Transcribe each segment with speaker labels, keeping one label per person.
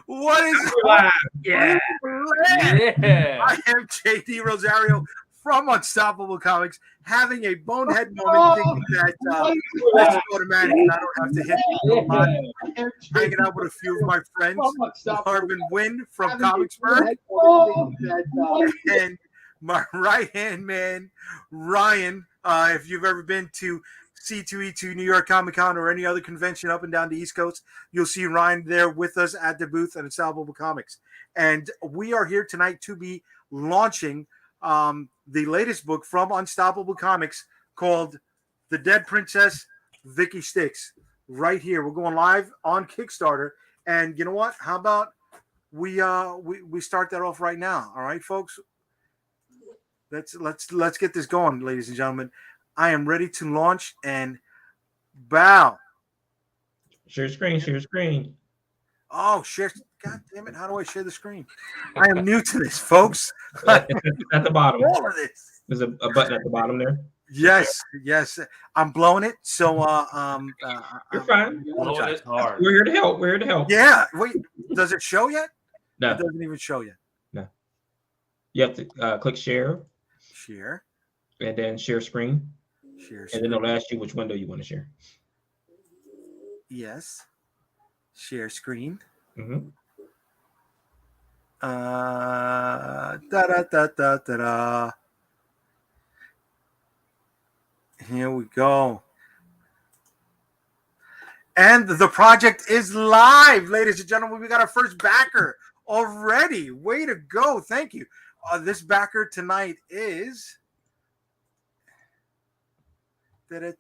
Speaker 1: What is
Speaker 2: live? Yeah.
Speaker 1: I am JD Rosario from Unstoppable Comics, having a bonehead moment thinking that this is automatic and I don't have to hit hanging out with a few of my friends, Marvin Wynn from Comicsburg, and my right-hand man, Ryan. If you've ever been to C2E2 New York Comic Con or any other convention up and down the East Coast, you'll see Ryan there with us at the booth at Unstoppable Comics. And we are here tonight to be launching the latest book from Unstoppable Comics called The Dead Princess, Vicky Styx. Right here. We're going live on Kickstarter. And you know what? How about we start that off right now? All right, folks? Let's get this going, ladies and gentlemen. I am ready to launch and bow.
Speaker 2: Share screen, share screen.
Speaker 1: Oh, share. God damn it. How do I share the screen? I am new to this, folks.
Speaker 2: At the bottom.
Speaker 1: All of this.
Speaker 2: There's a button at the bottom there.
Speaker 1: Yes. I'm blowing it. So
Speaker 2: you're fine.
Speaker 3: Blowing it hard.
Speaker 2: We're here to help. We're here to help.
Speaker 1: Yeah. Wait, does it show yet?
Speaker 2: No.
Speaker 1: It doesn't even show yet.
Speaker 2: No. You have to click share.
Speaker 1: Share.
Speaker 2: And then share screen.
Speaker 1: Share screen.
Speaker 2: And then it'll ask you which window you want to share.
Speaker 1: Yes. Share screen.
Speaker 2: Mm-hmm.
Speaker 1: Here we go. And the project is live, ladies and gentlemen. We got our first backer already. Way to go. Thank you. This backer tonight is... who's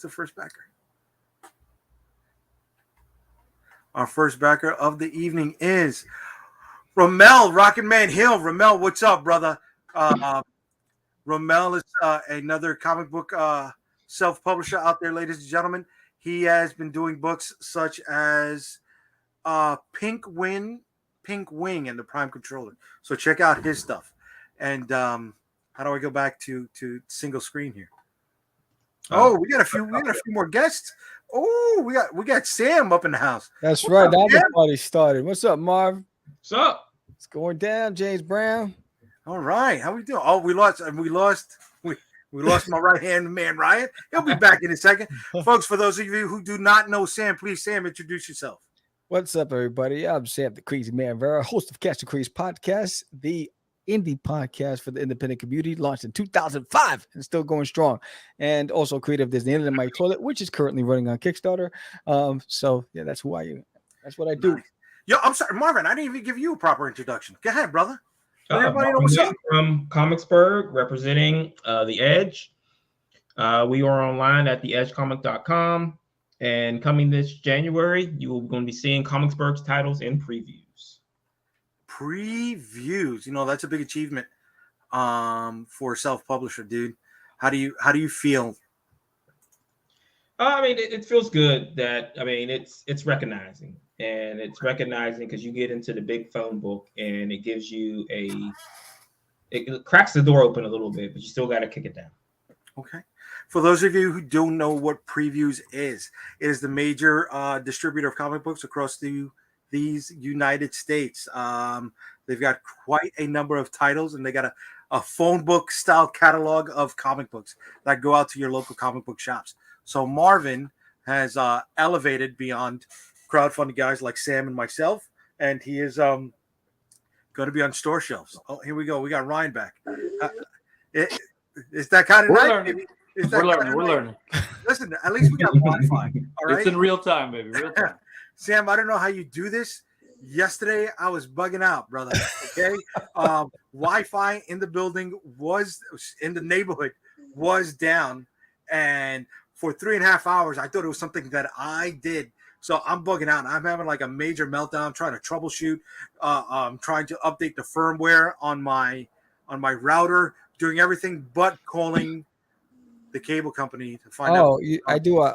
Speaker 1: the first backer? Our first backer of the evening is Ramel, Rockin' Man Hill. Ramel, what's up, brother? Ramel is another comic book self-publisher out there, ladies and gentlemen. He has been doing books such as Pink Wing, and the Prime Controller. So check out his stuff. And how do I go back to single screen here? Oh, we got a few more guests. Oh, we got Sam up in the house.
Speaker 4: That's right. That's the party started. What's up, Marv?
Speaker 2: What's up?
Speaker 4: It's going down, James Brown.
Speaker 1: All right, how we doing? Oh, we lost my right hand man, Ryan. He'll be back in a second, folks. For those of you who do not know Sam, please, Sam, introduce yourself.
Speaker 4: What's up, everybody? I'm Sam, the Crazy Man Vera, host of Catch the Craze podcast, the indie podcast for the independent community, launched in 2005 and still going strong. And also creative Disney End of My Toilet, which is currently running on Kickstarter. So yeah, that's who I am. That's what I do.
Speaker 1: Nice. Yo, I'm sorry, Marvin. I didn't even give you a proper introduction. Go ahead, brother. Everybody know what's up.
Speaker 2: From Comicsburg, representing The Edge. We are online at theedgecomic.com. And coming this January, you will going to be seeing Comicsburg's titles in previews.
Speaker 1: Previews, that's a big achievement for a self-publisher, dude. How do you feel?
Speaker 2: I mean, it feels good that it's recognizing, and it's recognizing because you get into the big phone book and it gives you it cracks the door open a little bit, but you still got to kick it down.
Speaker 1: Okay. For those of you who don't know what Previews is, it is the major distributor of comic books across these United States. They've got quite a number of titles, and they got a phone book style catalog of comic books that go out to your local comic book shops. So Marvin has elevated beyond crowdfunding guys like Sam and myself, and he is going to be on store shelves. Oh, here we go. We got Ryan back. It's that kind of night.
Speaker 3: We're learning.
Speaker 1: Listen, at least we got Wi-Fi. All right?
Speaker 3: It's in real time, baby. Real time.
Speaker 1: Sam, I don't know how you do this. Yesterday, I was bugging out, brother. Okay, Wi-Fi in the building in the neighborhood was down, and for 3.5 hours, I thought it was something that I did. So I'm bugging out. I'm having like a major meltdown, trying to troubleshoot. Trying to update the firmware on my router, doing everything but calling the cable company to find out.
Speaker 4: I do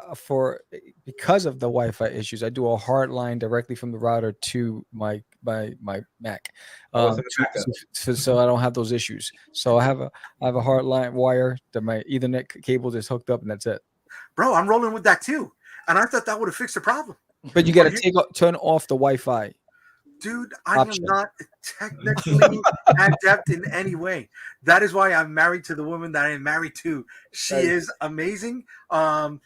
Speaker 4: because of the Wi-Fi issues. I do a hard line directly from the router to my Mac, so I don't have those issues. So I have a hard line wire that my Ethernet cable is hooked up, and that's it.
Speaker 1: bro, I'm rolling with that too. And I thought that would have fixed the problem.
Speaker 4: But you got to turn off the Wi-Fi.
Speaker 1: Dude, I am not technically adept in any way. That is why I'm married to the woman that I am married to. She is amazing. And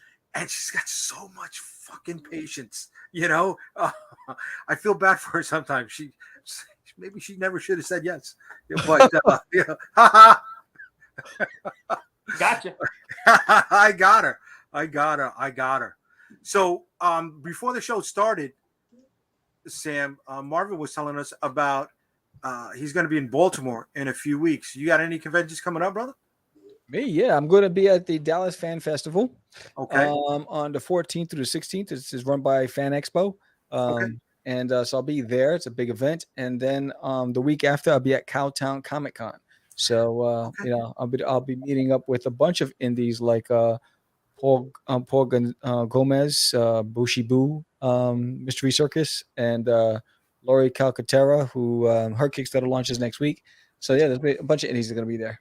Speaker 1: she's got so much fucking patience. You know, I feel bad for her sometimes. Maybe she never should have said yes. But
Speaker 3: Gotcha.
Speaker 1: I got her. So before the show started, Sam, Marvin was telling us about he's going to be in Baltimore in a few weeks. You got any conventions coming up, brother?
Speaker 4: Me, yeah. I'm going to be at the Dallas Fan Festival.
Speaker 1: Okay.
Speaker 4: On the 14th through the 16th. It's run by Fan Expo.
Speaker 1: Okay.
Speaker 4: And so I'll be there. It's a big event. And then the week after, I'll be at Cowtown Comic Con. So you know, I'll be meeting up with a bunch of indies like Paul Gomez, Bushi Boo, Mystery Circus, and Lori Calcaterra, who her Kickstarter launches next week. So yeah, there's a bunch of indies that are going to be there.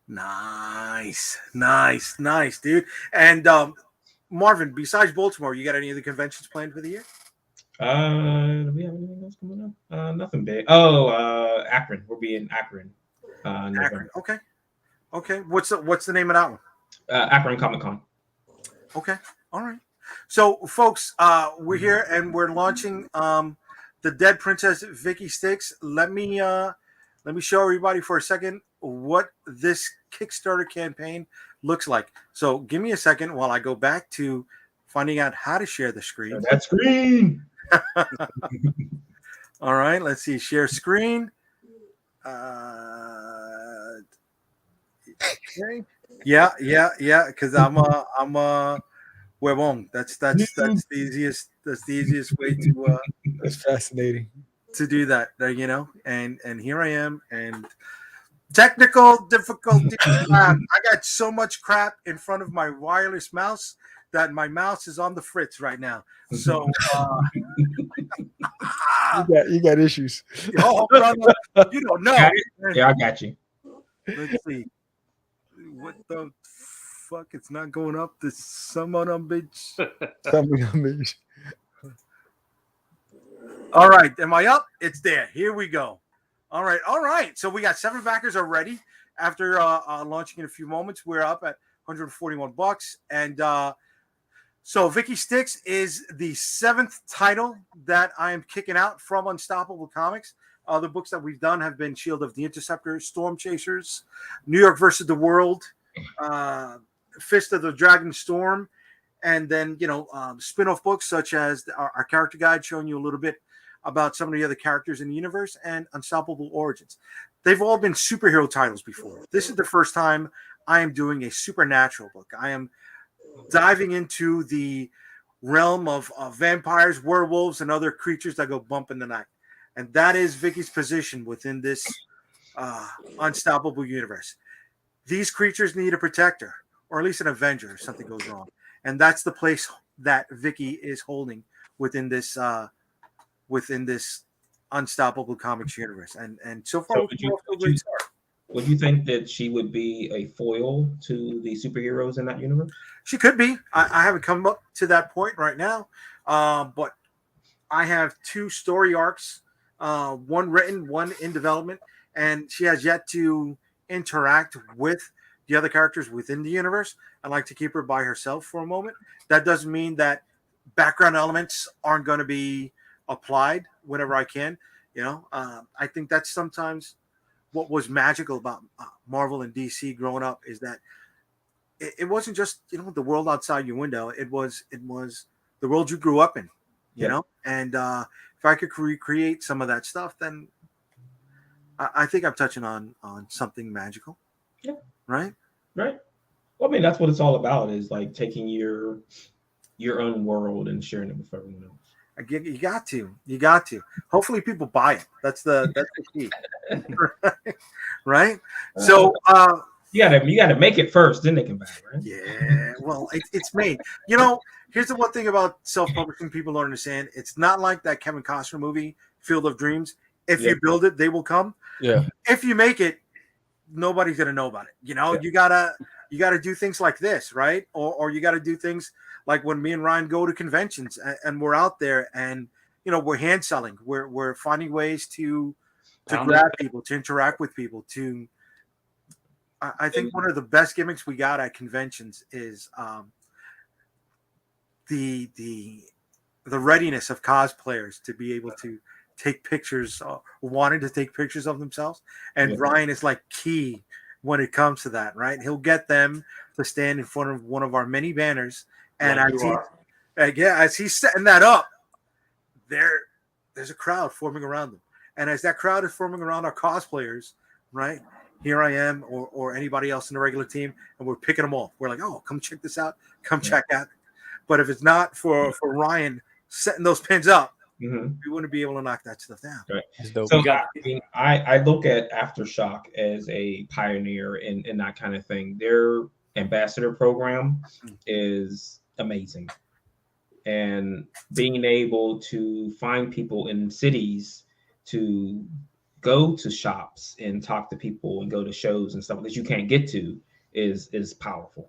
Speaker 1: Nice, dude. And Marvin, besides Baltimore, you got any other conventions planned for the year?
Speaker 2: Do we have anything else coming up? Nothing big. Oh, Akron. We'll be in Akron.
Speaker 1: Akron. Okay. What's the name of that one?
Speaker 2: Akron Comic Con.
Speaker 1: Okay. All right. So, folks, we're here and we're launching the Dead Princess Vicky Styx. Let me show everybody for a second what this Kickstarter campaign looks like. So, give me a second while I go back to finding out how to share the screen.
Speaker 2: That screen.
Speaker 1: All right. Let's see. Share screen. Okay. Yeah. Because I'm huevón. That's the easiest way to.
Speaker 4: That's fascinating
Speaker 1: to do that. You know, and here I am, and technical difficulty. I got so much crap in front of my wireless mouse that my mouse is on the fritz right now. So
Speaker 4: you got issues.
Speaker 1: Oh, brother, you don't know.
Speaker 2: Yeah, I got you.
Speaker 1: Let's see. What the fuck? It's not going up. This some of them bitch. All right. Am I up? It's there. Here we go. All right. So we got 7 backers already. After launching in a few moments, we're up at $141. And so Vicky Styx is the 7th title that I am kicking out from Unstoppable Comics. Other books that we've done have been Shield of the Interceptor, Storm Chasers, New York versus the World, Fist of the Dragon Storm, and then, spin-off books such as our character guide showing you a little bit about some of the other characters in the universe and Unstoppable Origins. They've all been superhero titles before. This is the first time I am doing a supernatural book. I am diving into the realm of vampires, werewolves, and other creatures that go bump in the night. And that is Vicky's position within this Unstoppable universe. These creatures need a protector, or at least an avenger if something goes wrong. And that's the place that Vicky is holding within this Unstoppable Comics universe. And so far,
Speaker 2: would you think that she would be a foil to the superheroes in that universe? She
Speaker 1: could be. I haven't come up to that point right now, but I have 2 story arcs, one written, one in development, and she has yet to interact with the other characters within the universe. I like to keep her by herself for a moment. That doesn't mean that background elements aren't going to be applied whenever I can. I think that's sometimes what was magical about Marvel and DC growing up, is that it wasn't just the world outside your window. It was the world you grew up in. You know, and if I could recreate some of that stuff, then I think I'm touching on something magical.
Speaker 2: Yeah.
Speaker 1: Right.
Speaker 2: Well, I mean, that's what it's all about, is like taking your own world and sharing it with everyone else.
Speaker 1: You got to. Hopefully people buy it. That's the key. Right. So
Speaker 2: you gotta make it first, then they can buy it, right?
Speaker 1: Yeah. Well, it's made. Here's the one thing about self-publishing people don't understand. It's not like that Kevin Costner movie, Field of Dreams. If you build it, they will come.
Speaker 4: Yeah.
Speaker 1: If you make it, nobody's gonna know about it. You gotta you got to do things like this, right? Or you got to do things like when me and Ryan go to conventions and we're out there and we're hand selling. We're finding ways to grab people, to interact with people. I think one of the best gimmicks we got at conventions is the readiness of cosplayers to be able to take pictures, wanting to take pictures of themselves. And Ryan is like key when it comes to that, right? He'll get them to stand in front of one of our many banners. And as he's setting that up, there's a crowd forming around them. And as that crowd is forming around our cosplayers, right? Here I am or anybody else in the regular team, and we're picking them off. We're like, oh, come check this out. Come check out. But if it's not for Ryan setting those pins up, we wouldn't be able to knock that stuff down.
Speaker 2: Right. So I look at Aftershock as a pioneer in that kind of thing. Their ambassador program is amazing. And being able to find people in cities to go to shops and talk to people and go to shows and stuff that you can't get to is powerful.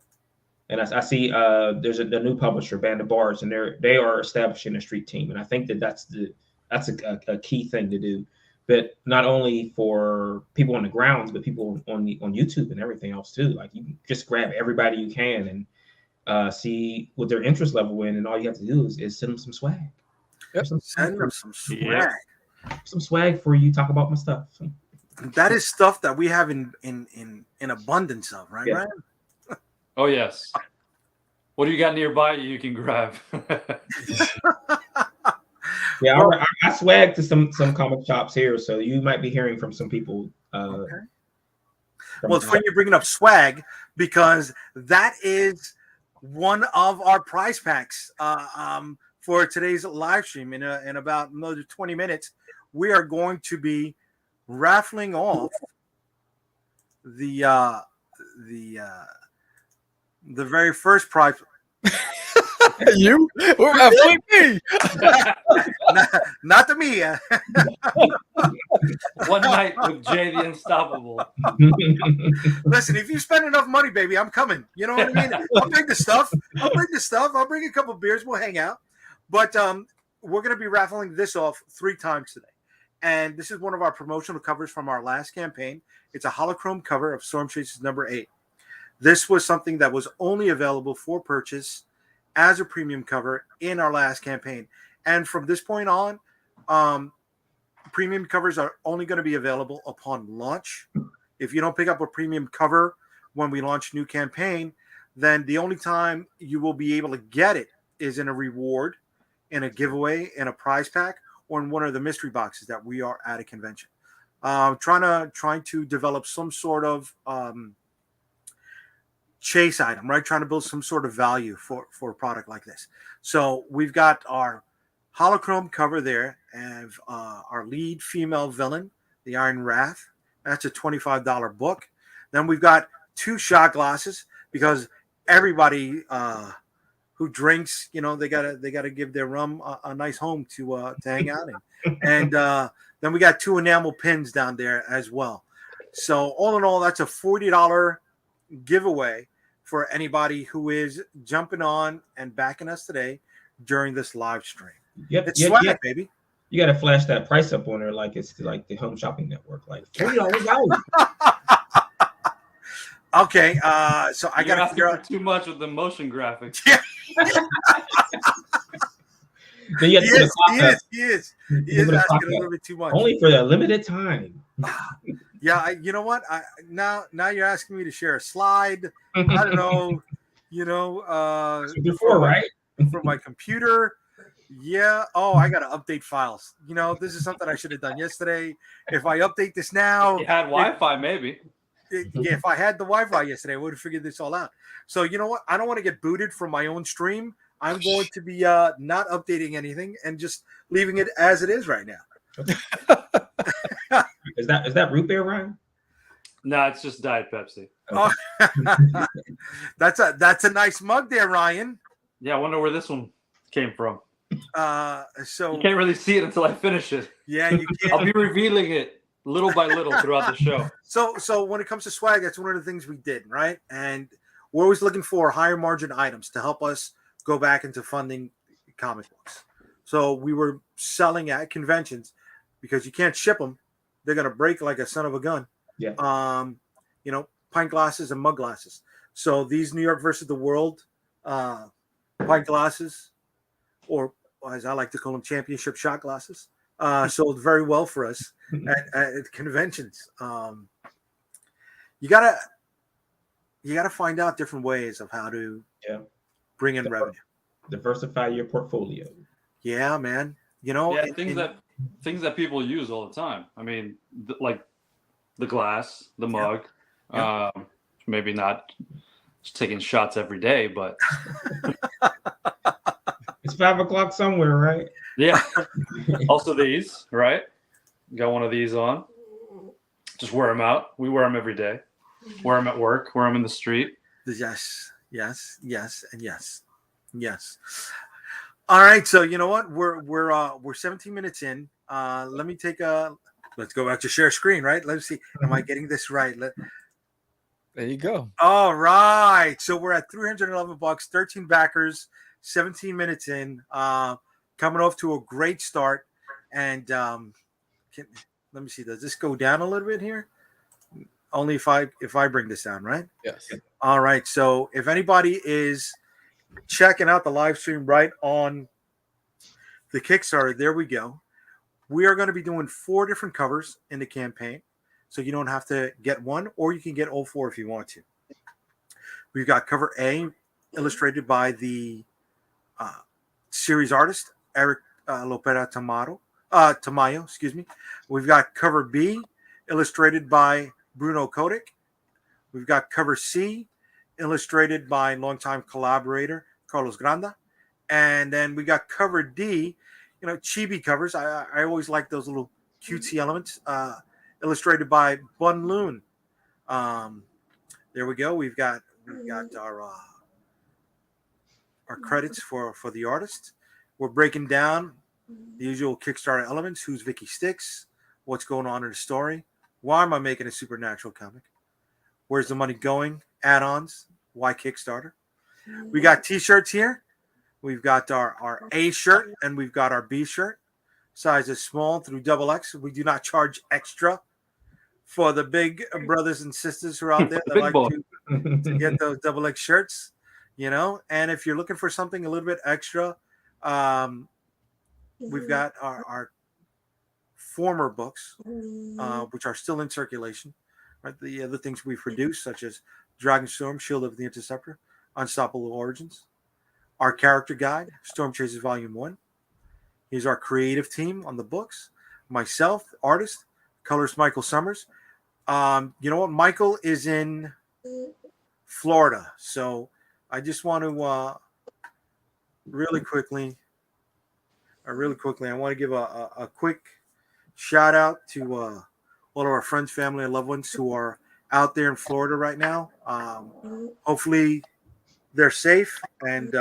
Speaker 2: And I see there's a new publisher, Band of Bards, and they are establishing a street team. And I think that's a key thing to do. But not only for people on the grounds, but people on YouTube and everything else too. Like you just grab everybody you can and see what their interest level in, and all you have to do is send them some swag.
Speaker 1: Send them some swag. Yeah.
Speaker 2: Some swag for you. Talk about my stuff.
Speaker 1: That is stuff that we have in abundance of, right?
Speaker 2: Yeah.
Speaker 1: Right?
Speaker 3: Oh yes. What do you got nearby you can grab?
Speaker 2: Yeah, I swag to some comic shops here, so you might be hearing from some people.
Speaker 1: Okay. Well, it's funny you're bringing up swag because that is one of our prize packs for today's live stream. In about another 20 minutes, we are going to be raffling off the very first prize.
Speaker 4: You? We're raffling me.
Speaker 1: Not to me.
Speaker 3: One night with Jay the Unstoppable.
Speaker 1: Listen, if you spend enough money, baby, I'm coming. You know what I mean? I'll bring the stuff. I'll bring a couple beers. We'll hang out. But we're going to be raffling this off 3 times today. And this is one of our promotional covers from our last campaign. It's a holochrome cover of Storm Chasers number 8. This was something that was only available for purchase as a premium cover in our last campaign. And from this point on, premium covers are only going to be available upon launch. If you don't pick up a premium cover when we launch a new campaign, then the only time you will be able to get it is in a reward, in a giveaway, in a prize pack, or in one of the mystery boxes that we are at a convention. Trying to develop some sort of chase item, right? Trying to build some sort of value for a product like this. So we've got our holochrome cover there, and our lead female villain, the Iron Wrath. That's a $25 book. Then we've got 2 shot glasses because everybody who drinks, they gotta give their rum a nice home to hang out in. And then we got 2 enamel pins down there as well. So all in all, that's a $40 giveaway for anybody who is jumping on and backing us today during this live stream.
Speaker 2: Yep,
Speaker 1: it's swag, baby.
Speaker 2: You got to flash that price up on there like it's like the Home Shopping Network. Like, $40
Speaker 1: Okay, so I got to figure out
Speaker 3: too much with the motion graphics.
Speaker 1: Yeah.
Speaker 2: He
Speaker 1: is asking a little bit too much.
Speaker 2: Only for a limited time.
Speaker 1: Yeah, you know what? Now you're asking me to share a slide. I don't know.
Speaker 2: Before, right?
Speaker 1: From my computer. Yeah. Oh, I got to update files. This is something I should have done yesterday. If I update this now,
Speaker 3: you had Wi-Fi, maybe.
Speaker 1: If I had the Wi-Fi yesterday, I would have figured this all out. So you know what? I don't want to get booted from my own stream. I'm going to be not updating anything and just leaving it as it is right now.
Speaker 2: Is that root beer, Ryan?
Speaker 3: No, it's just Diet Pepsi.
Speaker 1: Oh, that's a nice mug there, Ryan.
Speaker 3: Yeah, I wonder where this one came from.
Speaker 1: So
Speaker 3: you can't really see it until I finish it.
Speaker 1: Yeah, you can't.
Speaker 3: I'll be revealing it little by little throughout the show.
Speaker 1: So when it comes to swag, that's one of the things we did, right? And we're always looking for higher margin items to help us go back into funding comic books. So we were selling at conventions because you can't ship them; they're gonna break like a son of a gun.
Speaker 2: Yeah.
Speaker 1: Pint glasses and mug glasses. So these New York versus the World pint glasses, or as I like to call them, championship shot glasses, sold very well for us at conventions. You gotta find out different ways of how to bring in revenue.
Speaker 2: Diversify your portfolio.
Speaker 1: Yeah, man.
Speaker 3: Things that people use all the time. I mean, like the glass, the mug.
Speaker 1: Yeah.
Speaker 3: Maybe not just taking shots every day, but
Speaker 2: it's 5 o'clock somewhere, right?
Speaker 3: Yeah. Also these, right? Got one of these on. Just wear them out. We wear them every day. Wear them at work. Wear them in the street.
Speaker 1: Yes, and yes. All right, so you know what? We're 17 minutes in. Let me let's go back to share screen, right? Let's see. Am I getting this right?
Speaker 4: There you go.
Speaker 1: All right. So we're at $311, 13 backers, 17 minutes in, coming off to a great start. And let me see. Does this go down a little bit here? Only if I bring this down, right?
Speaker 4: Yes.
Speaker 1: All right. So if anybody is checking out the live stream right on the Kickstarter, there we go. We are going to be doing 4 different covers in the campaign. So you don't have to get one, or you can get all 4 if you want to. We've got cover A, illustrated by the series artist, Eric Lopera Tamayo, excuse me. We've got cover B, illustrated by Bruno Kotick. We've got cover C, illustrated by longtime collaborator, Carlos Granda. And then we got cover D, chibi covers. I always like those little cutesy elements. Illustrated by Bun Loon. There we go. We've got our credits for the artist. We're breaking down the usual Kickstarter elements. Who's Vicky Styx? What's going on in the story? Why am I making a supernatural comic? Where's the money going? Add-ons. Why Kickstarter? We got T-shirts here. We've got our A shirt and we've got our B shirt. Sizes small through XXX. We do not charge extra for the big brothers and sisters who are out there that like to get those XXX shirts, And if you're looking for something a little bit extra, we've got our former books, which are still in circulation. Right, the other things we've produced, such as Dragonstorm, Shield of the Interceptor, Unstoppable Origins, our character guide, Storm Chasers Volume 1. Here's our creative team on the books. Myself, artist, colorist Michael Summers. You know what? Michael is in Florida. So I just want to really quickly, I want to give a quick shout out to all of our friends, family, and loved ones who are out there in Florida right now. Hopefully they're safe, and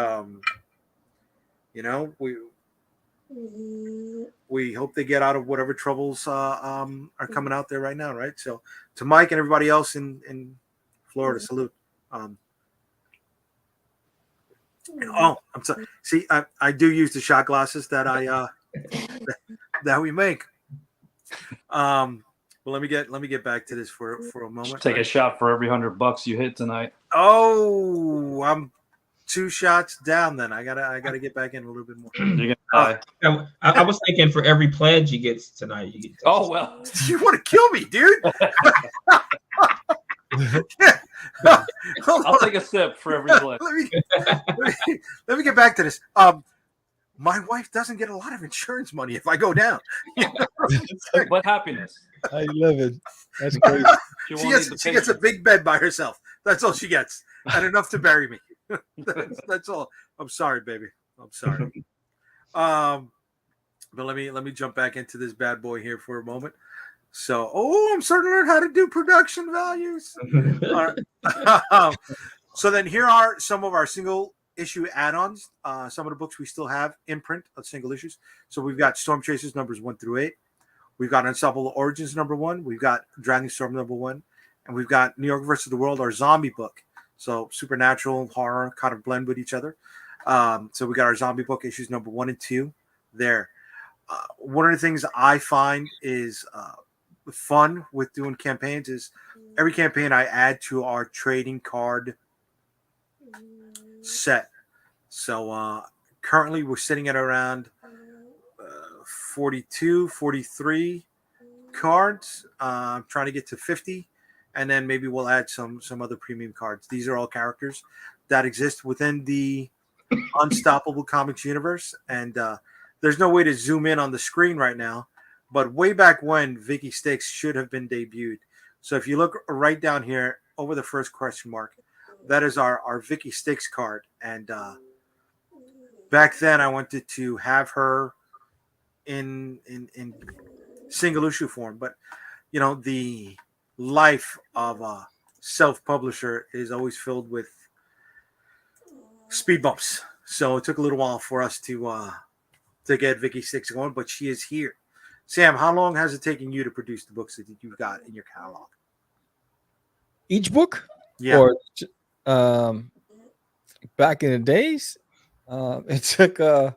Speaker 1: we hope they get out of whatever troubles are coming out there right now, right? So to Mike and everybody else in Florida, salute. I'm sorry. See, I do use the shot glasses that that we make. Well, let me get back to this for a moment.
Speaker 3: Take a shot for every $100 you hit tonight.
Speaker 1: Oh, I'm 2 shots down. Then I gotta get back in a little bit more.
Speaker 3: You're gonna die.
Speaker 2: I was thinking for every pledge you get tonight, you get.
Speaker 3: Oh well,
Speaker 1: you want to kill me, dude?
Speaker 3: I'll take a sip for every pledge.
Speaker 1: let me get back to this. My wife doesn't get a lot of insurance money if I go down.
Speaker 3: But happiness.
Speaker 4: I love it. That's crazy.
Speaker 1: She gets a big bed by herself. That's all she gets, and enough to bury me. That's all. I'm sorry, baby. I'm sorry. But let me jump back into this bad boy here for a moment. So, I'm starting to learn how to do production values. All right. So then here are some of our single issue add-ons. Some of the books we still have in print of single issues. So we've got Storm Chasers numbers 1 through 8. We've got Unstoppable Origins number 1. We've got Dragonstorm number 1. And we've got New York versus the World, our zombie book. So supernatural, horror kind of blend with each other. So we got our zombie book issues number 1 and 2 there. One of the things I find is fun with doing campaigns is every campaign I add to our trading card set. So currently we're sitting at around 42, 43 cards. I'm trying to get to 50, and then maybe we'll add some other premium cards. These are all characters that exist within the Unstoppable Comics universe, and there's no way to zoom in on the screen right now, but way back when, Vicky Styx should have been debuted. So if you look right down here over the first question mark, that is our Vicky Styx card. And back then I wanted to have her in single issue form, but you know, the life of a self-publisher is always filled with speed bumps. So it took a little while for us to get Vicky Styx going, but she is here. Sam, how long has it taken you to produce the books that you've got in your catalog?
Speaker 4: Each book?
Speaker 1: Yeah.
Speaker 4: Or back in the days, it took a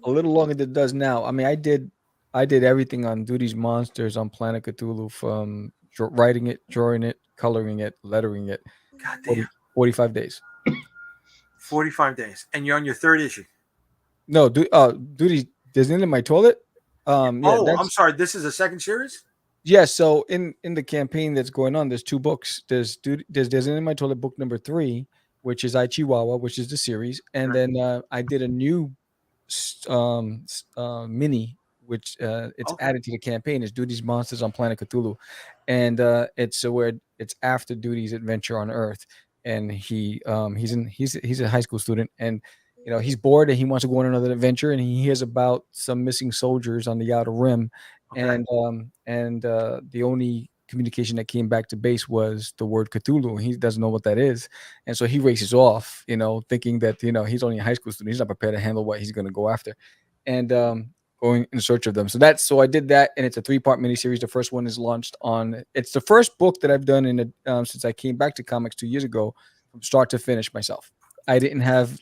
Speaker 4: little longer than it does now. I mean, I did everything on Duty's Monsters on Planet Cthulhu, from writing it, drawing it, coloring it, lettering it.
Speaker 1: God damn.
Speaker 4: 45 days.
Speaker 1: 45 days. And you're on your third issue.
Speaker 4: No, Duty, there's in my toilet.
Speaker 1: I'm sorry. This is a second series?
Speaker 4: Yeah, so in the campaign that's going on, there's 2 books. There's in my toilet book number 3, which is I Chihuahua, which is the series, and then I did a new mini, which it's added to the campaign, is Duty's Monsters on Planet Cthulhu, and it's where it's after Duty's adventure on Earth, and he's a high school student, and you know, he's bored and he wants to go on another adventure, and he hears about some missing soldiers on the Outer Rim. And the only communication that came back to base was the word Cthulhu, and he doesn't know what that is. And so he races off, you know, thinking that, you know, he's only a high school student. He's not prepared to handle what he's going to go after, and going in search of them. So I did that, and it's a 3-part miniseries. The first one is launched it's the first book that I've done since I came back to comics 2 years ago, from start to finish myself. I didn't have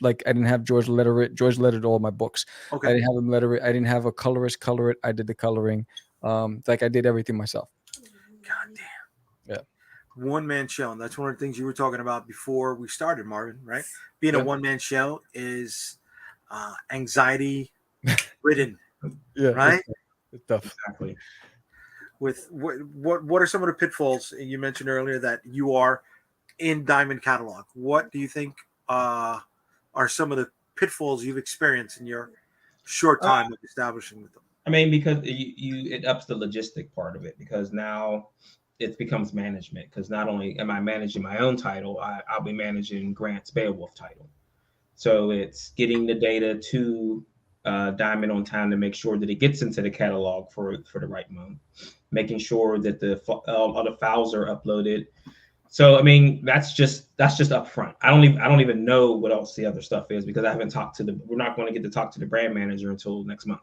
Speaker 4: George letter it. George lettered all my books. Okay. I didn't have him letter it. I didn't have a colorist color it. I did the coloring. I did everything myself.
Speaker 1: God damn.
Speaker 4: Yeah.
Speaker 1: One-man show. And that's one of the things you were talking about before we started, Marvin, right? Being a one-man show is anxiety ridden.
Speaker 4: Yeah.
Speaker 1: Right?
Speaker 4: It's tough.
Speaker 2: Exactly.
Speaker 1: With what are some of the pitfalls you mentioned earlier that you are in Diamond catalog? What do you think are some of the pitfalls you've experienced in your short time of establishing with them?
Speaker 2: I mean, because it ups the logistic part of it, because now it becomes management. Because not only am I managing my own title, I'll be managing Grant's Beowulf title. So it's getting the data to Diamond on time to make sure that it gets into the catalog for the right month, making sure that all the files are uploaded. So I mean, that's just up front. I don't even know what else the other stuff is, because I haven't we're not going to get to talk to the brand manager until next month.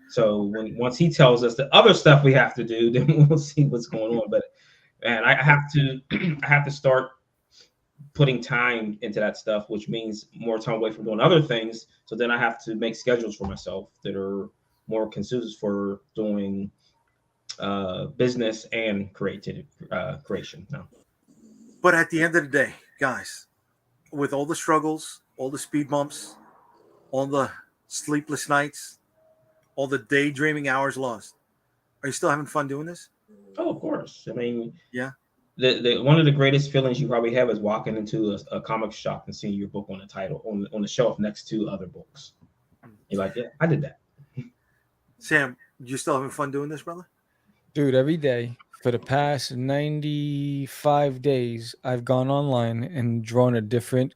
Speaker 2: So once he tells us the other stuff we have to do, then we'll see what's going on. But and I have to start putting time into that stuff, which means more time away from doing other things. So then I have to make schedules for myself that are more conducive for doing business and creation now.
Speaker 1: But at the end of the day, guys, with all the struggles, all the speed bumps, all the sleepless nights, all the daydreaming hours lost, are you still having fun doing this?
Speaker 2: Oh, of course. I mean,
Speaker 1: yeah.
Speaker 2: The one of the greatest feelings you probably have is walking into a comic shop and seeing your book on the title on the shelf next to other books. You're like, yeah, I did that.
Speaker 1: Sam, you still having fun doing this, brother?
Speaker 4: Dude, every day for the past 95 days, I've gone online and drawn a different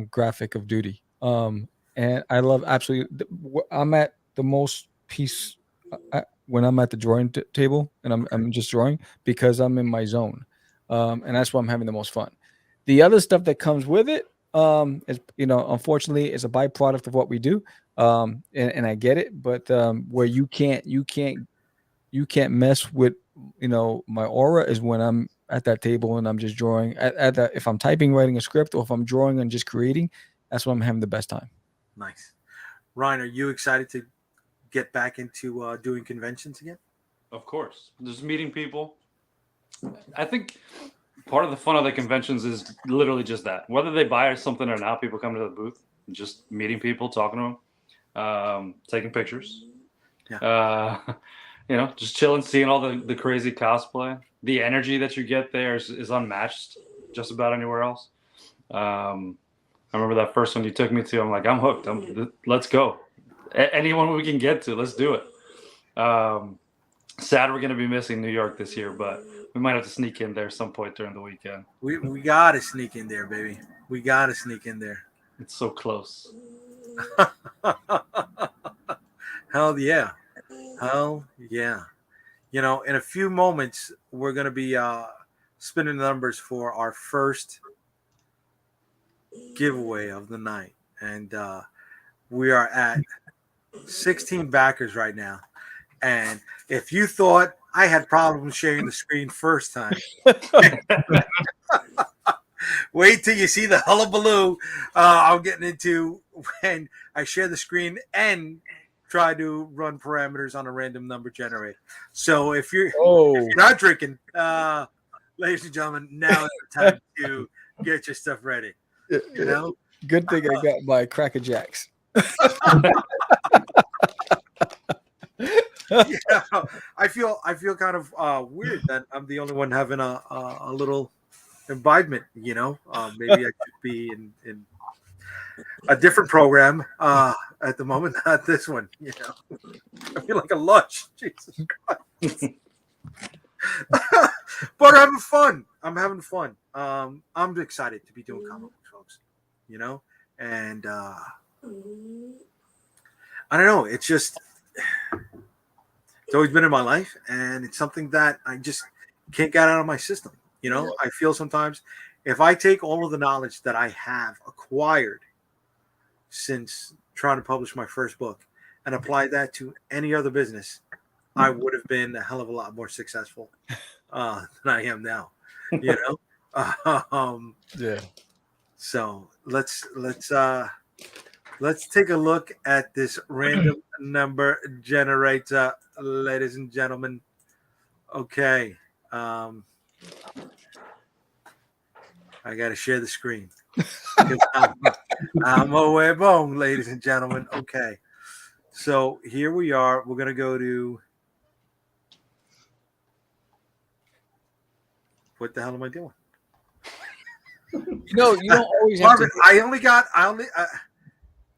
Speaker 4: graphic of Duty. And I love absolutely. I'm at the most peace when I'm at the drawing table and I'm just drawing, because I'm in my zone, and that's why I'm having the most fun. The other stuff that comes with it, is, you know, unfortunately, is a byproduct of what we do, and I get it. But where you can't mess with, you know, my aura is when I'm at that table and I'm just drawing if I'm typing, writing a script, or if I'm drawing and just creating, that's when I'm having the best time.
Speaker 1: Nice. Ryan, are you excited to get back into doing conventions again?
Speaker 3: Of course. Just meeting people. I think part of the fun of the conventions is literally just that. Whether they buy something or not, people come to the booth, just meeting people, talking to them, taking pictures.
Speaker 1: Yeah.
Speaker 3: Just chilling, seeing all the crazy cosplay. The energy that you get there is unmatched just about anywhere else. I remember that first one you took me to. I'm like, I'm hooked. Let's go. Anyone we can get to, let's do it. Sad we're going to be missing New York this year, but we might have to sneak in there some point during the weekend.
Speaker 1: We got to sneak in there, baby. We got to sneak in there.
Speaker 3: It's so close.
Speaker 1: Hell yeah. Hell yeah. In a few moments, we're going to be spinning numbers for our first giveaway of the night. And we are at 16 backers right now. And if you thought I had problems sharing the screen first time, wait till you see the hullabaloo I'm getting into when I share the screen and try to run parameters on a random number generator. So if you're not drinking, ladies and gentlemen, now is the time to get your stuff ready.
Speaker 4: Good thing I got my Cracker Jacks.
Speaker 1: Yeah, I feel kind of weird that I'm the only one having a little imbibement. Maybe I should be in a different program at the moment, not this one. I feel like a lush. Jesus Christ. But I'm having fun. I'm excited to be doing comic books, folks. And I don't know. It's just. It's always been in my life, and it's something that I just can't get out of my system. I feel sometimes if I take all of the knowledge that I have acquired since trying to publish my first book and apply that to any other business, I would have been a hell of a lot more successful than I am now.
Speaker 4: Yeah.
Speaker 1: So let's take a look at this random number generator, ladies and gentlemen. Okay. I got to share the screen. I'm away bone, ladies and gentlemen. Okay. So here we are. We're going to go to. What the hell am I doing?
Speaker 4: You don't always have
Speaker 1: Marvin,
Speaker 4: to.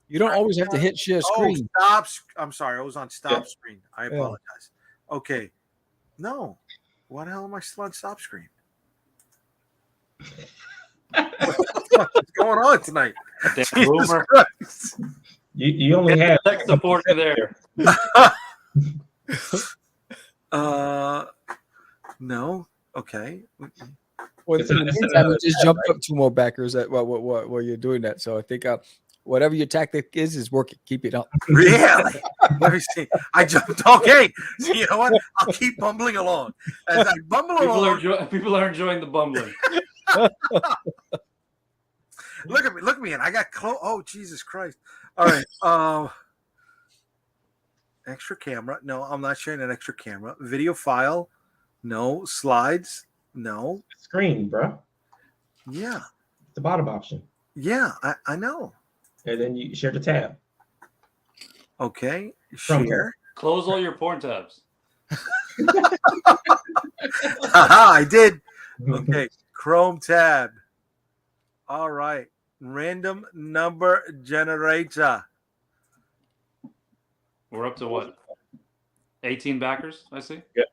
Speaker 4: You don't always have to hit share screen.
Speaker 1: Oh, stop. I'm sorry. I was on stop screen. I apologize. Okay. No. Why the hell am I still on stop screen? What's going on tonight? Jesus Christ.
Speaker 2: You only have
Speaker 3: tech support there.
Speaker 1: No. Okay.
Speaker 4: Well, in the meantime, you just jumped up 2 more backers while you're doing that. So I think whatever your tactic is working. Keep it up.
Speaker 1: Really? Let me see. I jumped. Okay. So you know what? I'll keep bumbling along. As I bumble along.
Speaker 3: People are enjoying the bumbling.
Speaker 1: Look at me. And I got close. Oh, Jesus Christ. All right. Extra camera. No, I'm not sharing an extra camera. Video file. No. Slides. No.
Speaker 2: Screen, bro.
Speaker 1: Yeah.
Speaker 2: The bottom option.
Speaker 1: Yeah, I know.
Speaker 2: And then you share the tab.
Speaker 1: Okay. Share.
Speaker 3: Close all your porn tabs.
Speaker 1: I did. Okay. Chrome tab. All right. Random number generator.
Speaker 3: We're up to what? 18 backers, I see.
Speaker 2: Yep.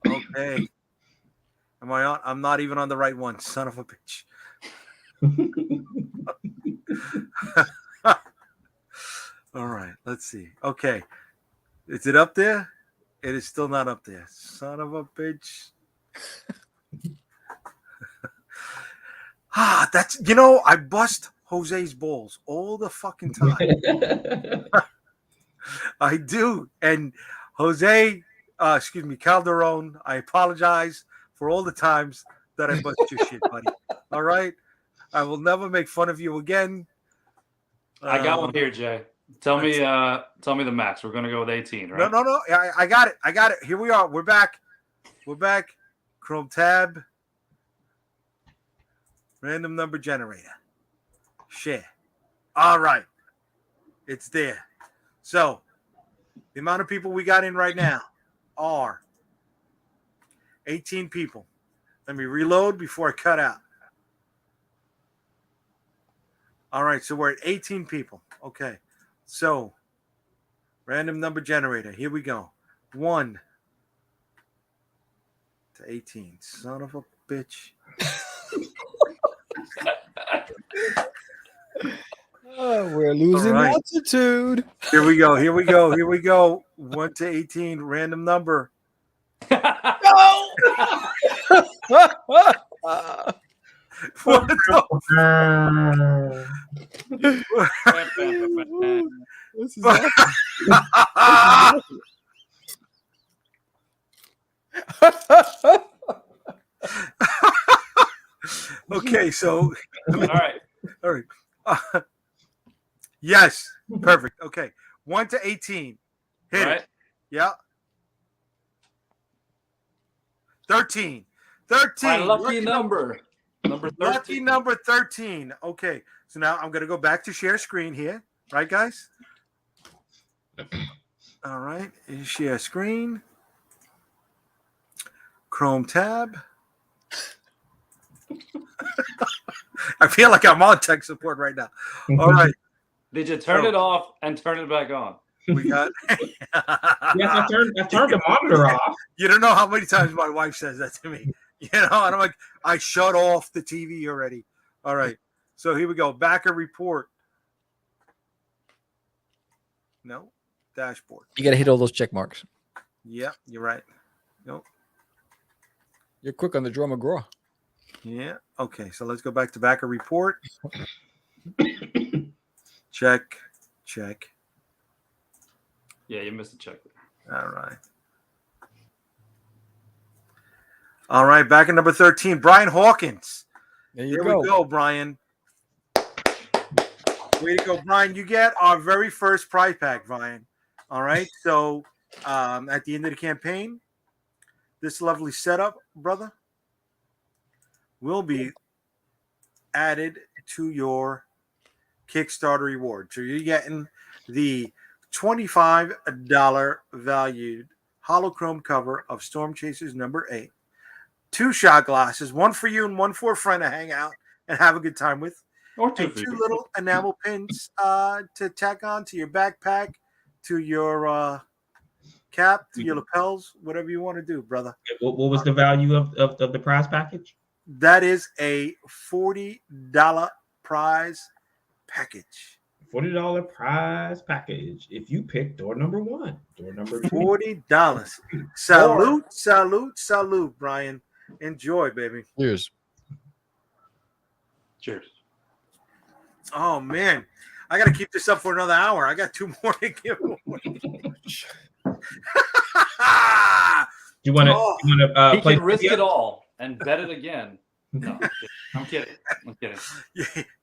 Speaker 1: Okay. Am I on? I'm not even on the right one. Son of a bitch. All right. Let's see. Okay. Is it up there? It is still not up there. Son of a bitch. That's, I bust Jose's balls all the fucking time. I do. And Jose, Calderon, I apologize for all the times that I bust your shit, buddy. All right? I will never make fun of you again.
Speaker 3: I got one here, Jay. Tell me the max. We're gonna go with 18, right?
Speaker 1: No. I got it. Here we are. We're back. Chrome tab. Random number generator. Share. All right. It's there. So the amount of people we got in right now are 18 people. Let me reload before I cut out. All right, so we're at 18 people. Okay. So random number generator. Here we go. 1 to 18. Son of a bitch.
Speaker 4: Oh, we're losing altitude.
Speaker 1: Here we go. 1 to 18. Random number.
Speaker 4: No!
Speaker 1: What the
Speaker 4: This is awesome.
Speaker 1: Okay, so
Speaker 3: All right.
Speaker 1: Yes, perfect. Okay, 1 to 18. Hit
Speaker 3: Right.
Speaker 1: it. Yeah. 13. 13.
Speaker 3: My lucky number. Number 13.
Speaker 1: Lucky number 13. Okay, so now I'm going to go back to share screen here. Right, guys? All right, share screen. Chrome tab. I feel like I'm on tech support right now. All right.
Speaker 3: Did you turn it off and turn it back on?
Speaker 1: We got.
Speaker 2: Yes, I turned the monitor off.
Speaker 1: You don't know how many times my wife says that to me. You know, and I'm like, I shut off the TV already. All right. So here we go. Backer report. No. Dashboard.
Speaker 4: You got to hit all those check marks.
Speaker 1: Yeah, you're right. Nope.
Speaker 4: You're quick on the draw McGraw.
Speaker 1: Yeah. Okay. So let's go back to backer report. Check.
Speaker 3: Yeah, you missed a check there.
Speaker 1: All right. Backer number 13, Brian Hawkins.
Speaker 4: There
Speaker 1: Here we go, Brian. Way to go, Brian. You get our very first prize pack, Brian. All right. So at the end of the campaign, this lovely setup, brother, will be added to your Kickstarter reward. So you're getting the $25 valued holochrome cover of Storm Chasers number 8. 2 shot glasses, one for you and one for a friend to hang out and have a good time with.
Speaker 3: Or
Speaker 1: And 2 little enamel pins to tack on to your backpack, to your cap, to your lapels, whatever you want to do, brother.
Speaker 2: What was the value of the prize package?
Speaker 1: That is a $40 prize package.
Speaker 2: $40 prize package. If you pick door number 1, door number 2.
Speaker 1: $40. Salute, Brian. Enjoy, baby.
Speaker 4: Cheers.
Speaker 1: Oh man, I got to keep this up for another hour. I got 2 more to give away.
Speaker 2: You want to
Speaker 3: he
Speaker 2: play?
Speaker 3: can risk it all and bet it again. No, I'm kidding.
Speaker 1: Yeah,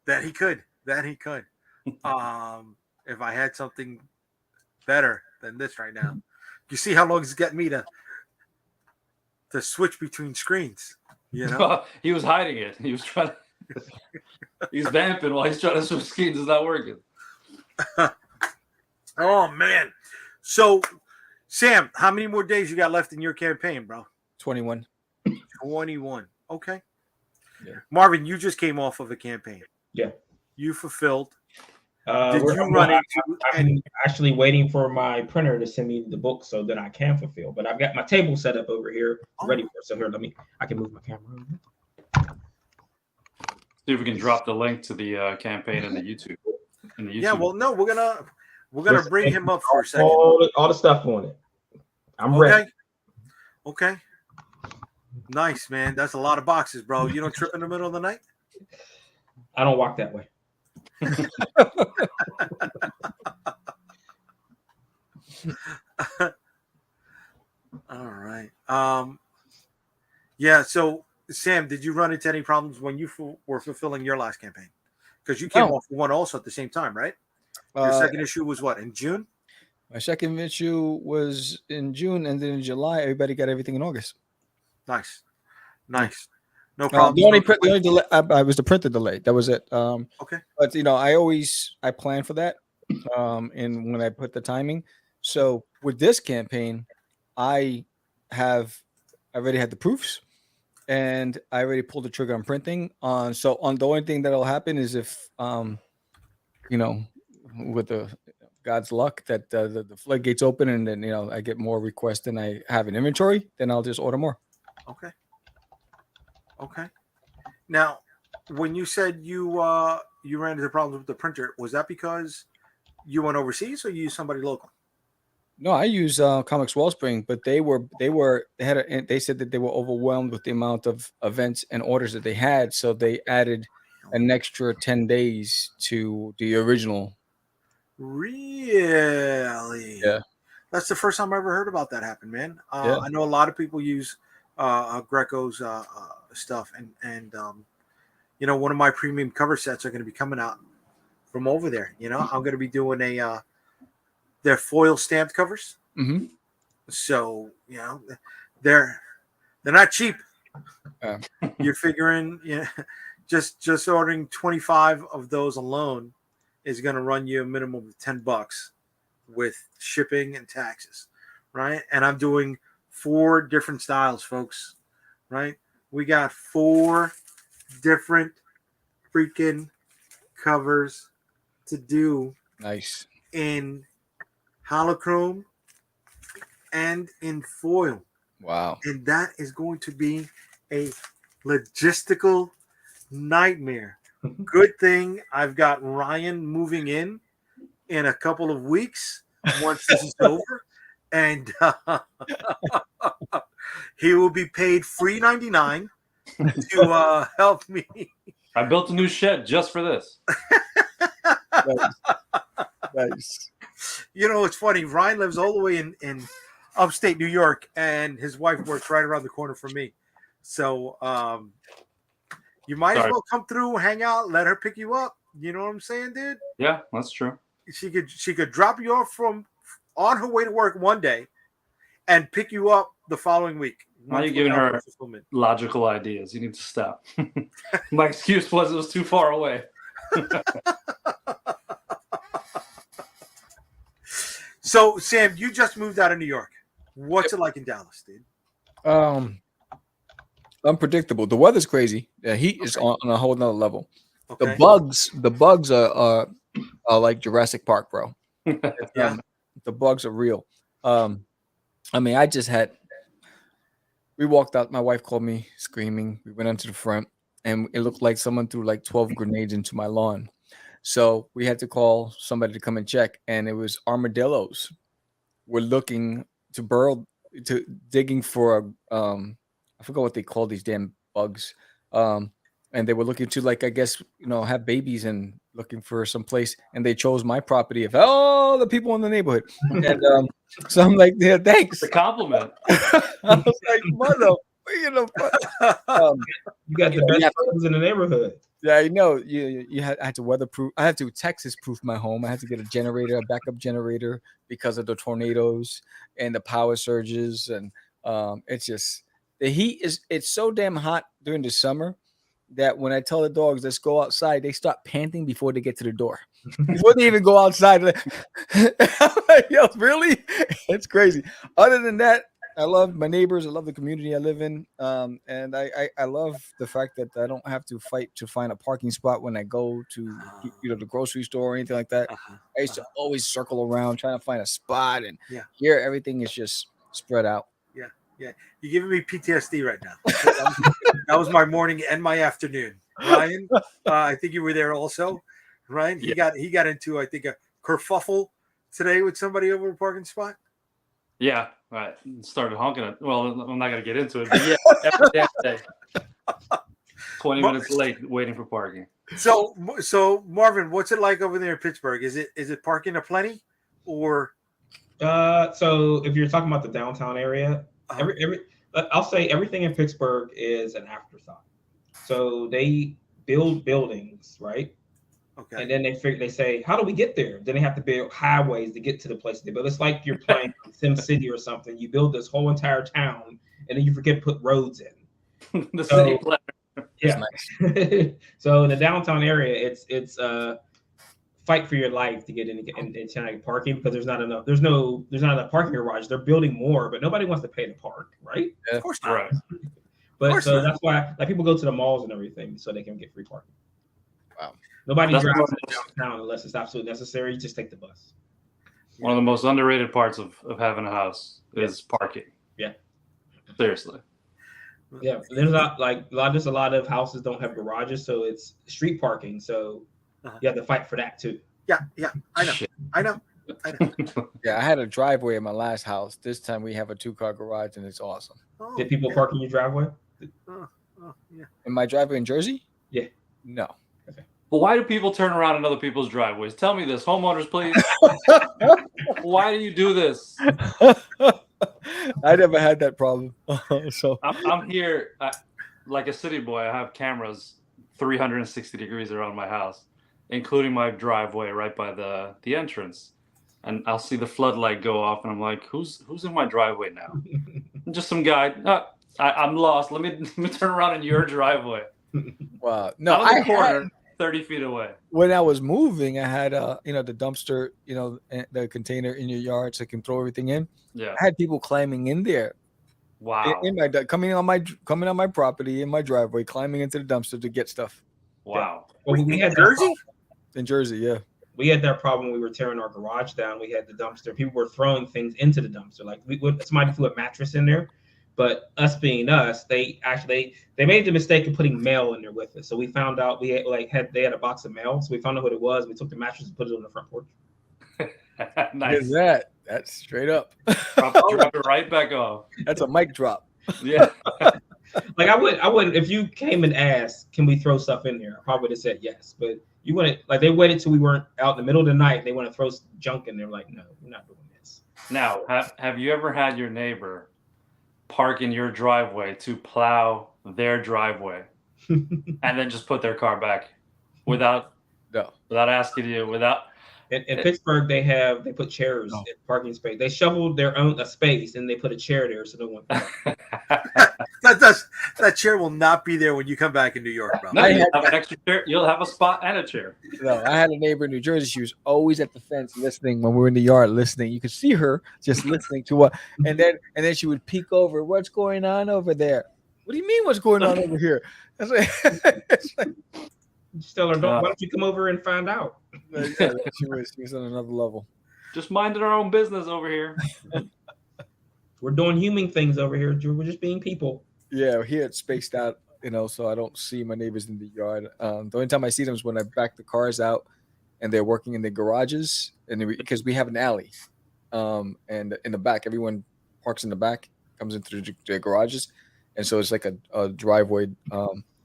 Speaker 1: that he could. If I had something better than this right now, you see how long it's getting me to switch between screens. You know,
Speaker 3: he was hiding it. He was trying to. He's vamping while he's trying to switch screens. It's not working.
Speaker 1: Oh man. So, Sam, how many more days you got left in your campaign, bro?
Speaker 4: 21.
Speaker 1: 21. Okay.
Speaker 4: Yeah.
Speaker 1: Marvin, you just came off of a campaign.
Speaker 2: Yeah.
Speaker 1: You fulfilled.
Speaker 2: I'm actually waiting for my printer to send me the book so that I can fulfill. But I've got my table set up over here ready for it. So here, I can move my camera.
Speaker 3: See if we can drop the link to the campaign in the YouTube.
Speaker 1: Yeah, well, no, we're gonna bring him up for a second.
Speaker 2: All the stuff on it. I'm ready.
Speaker 1: Okay. Nice, man. That's a lot of boxes, bro. You don't trip in the middle of the night?
Speaker 2: I don't walk that way.
Speaker 1: All right. Yeah. So, Sam, did you run into any problems when you were fulfilling your last campaign? Because you came off one also at the same time, right? Your second issue was what, in June?
Speaker 4: My second issue was in June, and then in July, everybody got everything in August.
Speaker 1: Nice. No problem.
Speaker 4: The only delay I was the printer delay. That was it.
Speaker 1: Okay.
Speaker 4: But I plan for that. And when I put the timing. So with this campaign, I already had the proofs, and I already pulled the trigger on printing. So the only thing that'll happen is if with the God's luck that the floodgates open, and then I get more requests than I have in inventory, then I'll just order more.
Speaker 1: Okay. Now, when you said you ran into problems with the printer, was that because you went overseas or you used somebody local?
Speaker 4: No, I use Comics Wellspring, but they said that they were overwhelmed with the amount of events and orders that they had, so they added an extra 10 days to the original.
Speaker 1: Really?
Speaker 4: Yeah.
Speaker 1: That's the first time I ever heard about that happen, man.
Speaker 4: Yeah.
Speaker 1: I know a lot of people use Greco's stuff, and one of my premium cover sets are going to be coming out from over there. I'm going to be doing their foil stamped covers.
Speaker 4: Mm-hmm.
Speaker 1: So they're not cheap. You're figuring, just ordering 25 of those alone is going to run you a minimum of $10 with shipping and taxes, right? And I'm doing 4 different styles, folks, right? We got 4 different freaking covers to do.
Speaker 4: Nice.
Speaker 1: In holochrome and in foil.
Speaker 4: Wow.
Speaker 1: And that is going to be a logistical nightmare. Good thing I've got Ryan moving in a couple of weeks once this is over, and he will be paid $3.99 to help me.
Speaker 3: I built a new shed just for this.
Speaker 4: Nice.
Speaker 1: It's funny. Ryan lives all the way in upstate New York, and his wife works right around the corner from me. So you might as well come through, hang out, let her pick you up. You know what I'm saying, dude?
Speaker 3: Yeah, that's true.
Speaker 1: She could drop you off on her way to work one day and pick you up the following week.
Speaker 3: Now you're giving her logical ideas. You need to stop. My excuse was it was too far away.
Speaker 1: So, Sam, you just moved out of New York. What's it like in Dallas, dude?
Speaker 4: Unpredictable. The weather's crazy. The heat is on a whole nother level.
Speaker 1: Okay.
Speaker 4: The bugs are like Jurassic Park, bro.
Speaker 1: Yeah.
Speaker 4: The bugs are real. We walked out. My wife called me screaming. We went onto the front, and it looked like someone threw like 12 grenades into my lawn. So we had to call somebody to come and check, and it was armadillos. We're looking digging for I forgot what they call these damn bugs. And they were looking to, like, I guess, have babies and looking for some place, and they chose my property of all the people in the neighborhood. And so I'm like, yeah, thanks.
Speaker 3: It's a compliment.
Speaker 4: I was like, mother,
Speaker 2: you got the best friends in the neighborhood.
Speaker 4: Yeah, I know. I had to weatherproof. I had to Texas-proof my home. I had to get a backup generator, because of the tornadoes and the power surges, and it's just the heat it's so damn hot during the summer that when I tell the dogs let's go outside, they start panting before they get to the door. Before they even go outside. I'm like, yo, really? It's crazy. Other than that, I love my neighbors. I love the community I live in. And I love the fact that I don't have to fight to find a parking spot when I go to the grocery store or anything like that. I used to always circle around trying to find a spot, and here everything is just spread out.
Speaker 1: Yeah. You're giving me PTSD right now. That was my morning and my afternoon. Ryan, I think you were there also, right? He got into, I think, a kerfuffle today with somebody over a parking spot.
Speaker 3: Yeah, right. Started honking it. Well, I'm not gonna get into it, but yeah, every damn day. 20 minutes late waiting for parking.
Speaker 1: So Marvin, what's it like over there in Pittsburgh? Is it parking aplenty, or?
Speaker 2: So if you're talking about the downtown area, I'll say everything in Pittsburgh is an afterthought. So they build buildings, right?
Speaker 1: Okay.
Speaker 2: And then they say, how do we get there? Then they have to build highways to get to the place they build. It's like you're playing Sim City or something. You build this whole entire town, and then you forget to put roads in.
Speaker 3: The city planner.
Speaker 2: Yeah. Nice. So in the downtown area, it's fight for your life to get into parking because there's not enough parking garage. They're building more, but nobody wants to pay to park, right?
Speaker 1: Yeah, of course not.
Speaker 2: Right. But so that's why like people go to the malls and everything so they can get free parking.
Speaker 4: Wow.
Speaker 2: Nobody drives downtown unless it's absolutely necessary. You just take the bus.
Speaker 3: One of the most underrated parts of having a house is parking.
Speaker 2: Yeah.
Speaker 3: Seriously.
Speaker 2: Yeah. There's a lot of houses don't have garages, so it's street parking. So you have to fight for that too.
Speaker 1: Yeah. I know.
Speaker 4: Yeah, I had a driveway in my last house. This time we have a 2-car garage and it's awesome.
Speaker 2: Did people park in your driveway?
Speaker 1: Yeah.
Speaker 4: In my driveway in Jersey?
Speaker 2: Yeah.
Speaker 4: No.
Speaker 3: Well, why do people turn around in other people's driveways? Tell me this, homeowners, please. Why do you do this?
Speaker 4: I never had that problem. So
Speaker 3: I'm here like a city boy. I have cameras 360 degrees around my house, including my driveway right by the entrance. And I'll see the floodlight go off, and I'm like, "Who's in my driveway now?" Just some guy. I'm lost. Let me turn around in your driveway.
Speaker 4: Wow. No,
Speaker 3: I corner 30 feet away.
Speaker 4: When I was moving, I had the dumpster, the container in your yard so you can throw everything in.
Speaker 3: Yeah.
Speaker 4: I had people climbing in there.
Speaker 3: Wow.
Speaker 4: Coming on my property in my driveway, climbing into the dumpster to get stuff.
Speaker 3: Wow.
Speaker 2: Well, we had
Speaker 1: Jersey?
Speaker 4: In Jersey, yeah.
Speaker 2: We had that problem when we were tearing our garage down. We had the dumpster. People were throwing things into the dumpster. Like somebody threw a mattress in there. But us being us, they made the mistake of putting mail in there with us. So we found out they had a box of mail. So we found out what it was. We took the mattress and put it on the front porch.
Speaker 3: Nice.
Speaker 4: That's straight up.
Speaker 3: Drop it right back off.
Speaker 4: That's a mic drop.
Speaker 3: Yeah.
Speaker 2: Like I wouldn't if you came and asked, can we throw stuff in there? I probably would have said yes. But you wouldn't, like they waited till we weren't out in the middle of the night. They want to throw junk in there. Like, no, we're not doing this.
Speaker 3: Now, have you ever had your neighbor park in your driveway to plow their driveway and then just put their car back without asking you,
Speaker 2: in Pittsburgh they put chairs in parking space. They shoveled their own space and they put a chair there so no one
Speaker 1: that chair will not be there when you come back in New York, bro.
Speaker 3: No, you'll have an extra chair. You'll have a spot and a chair.
Speaker 4: No, I had a neighbor in New Jersey. She was always at the fence listening when we were in the yard listening. You could see her just listening to what, and then she would peek over. What's going on over there? What do you mean? What's going on over here? It's like
Speaker 2: just tell her, why don't you come over and find out?
Speaker 4: Yeah, she was on another level.
Speaker 3: Just minding our own business over here.
Speaker 2: We're doing human things over here. We're just being people.
Speaker 4: Yeah, here it's spaced out, so I don't see my neighbors in the yard. The only time I see them is when I back the cars out and they're working in the garages, and because we have an alley, and in the back, everyone parks in the back, comes into the garages, and so it's like a driveway.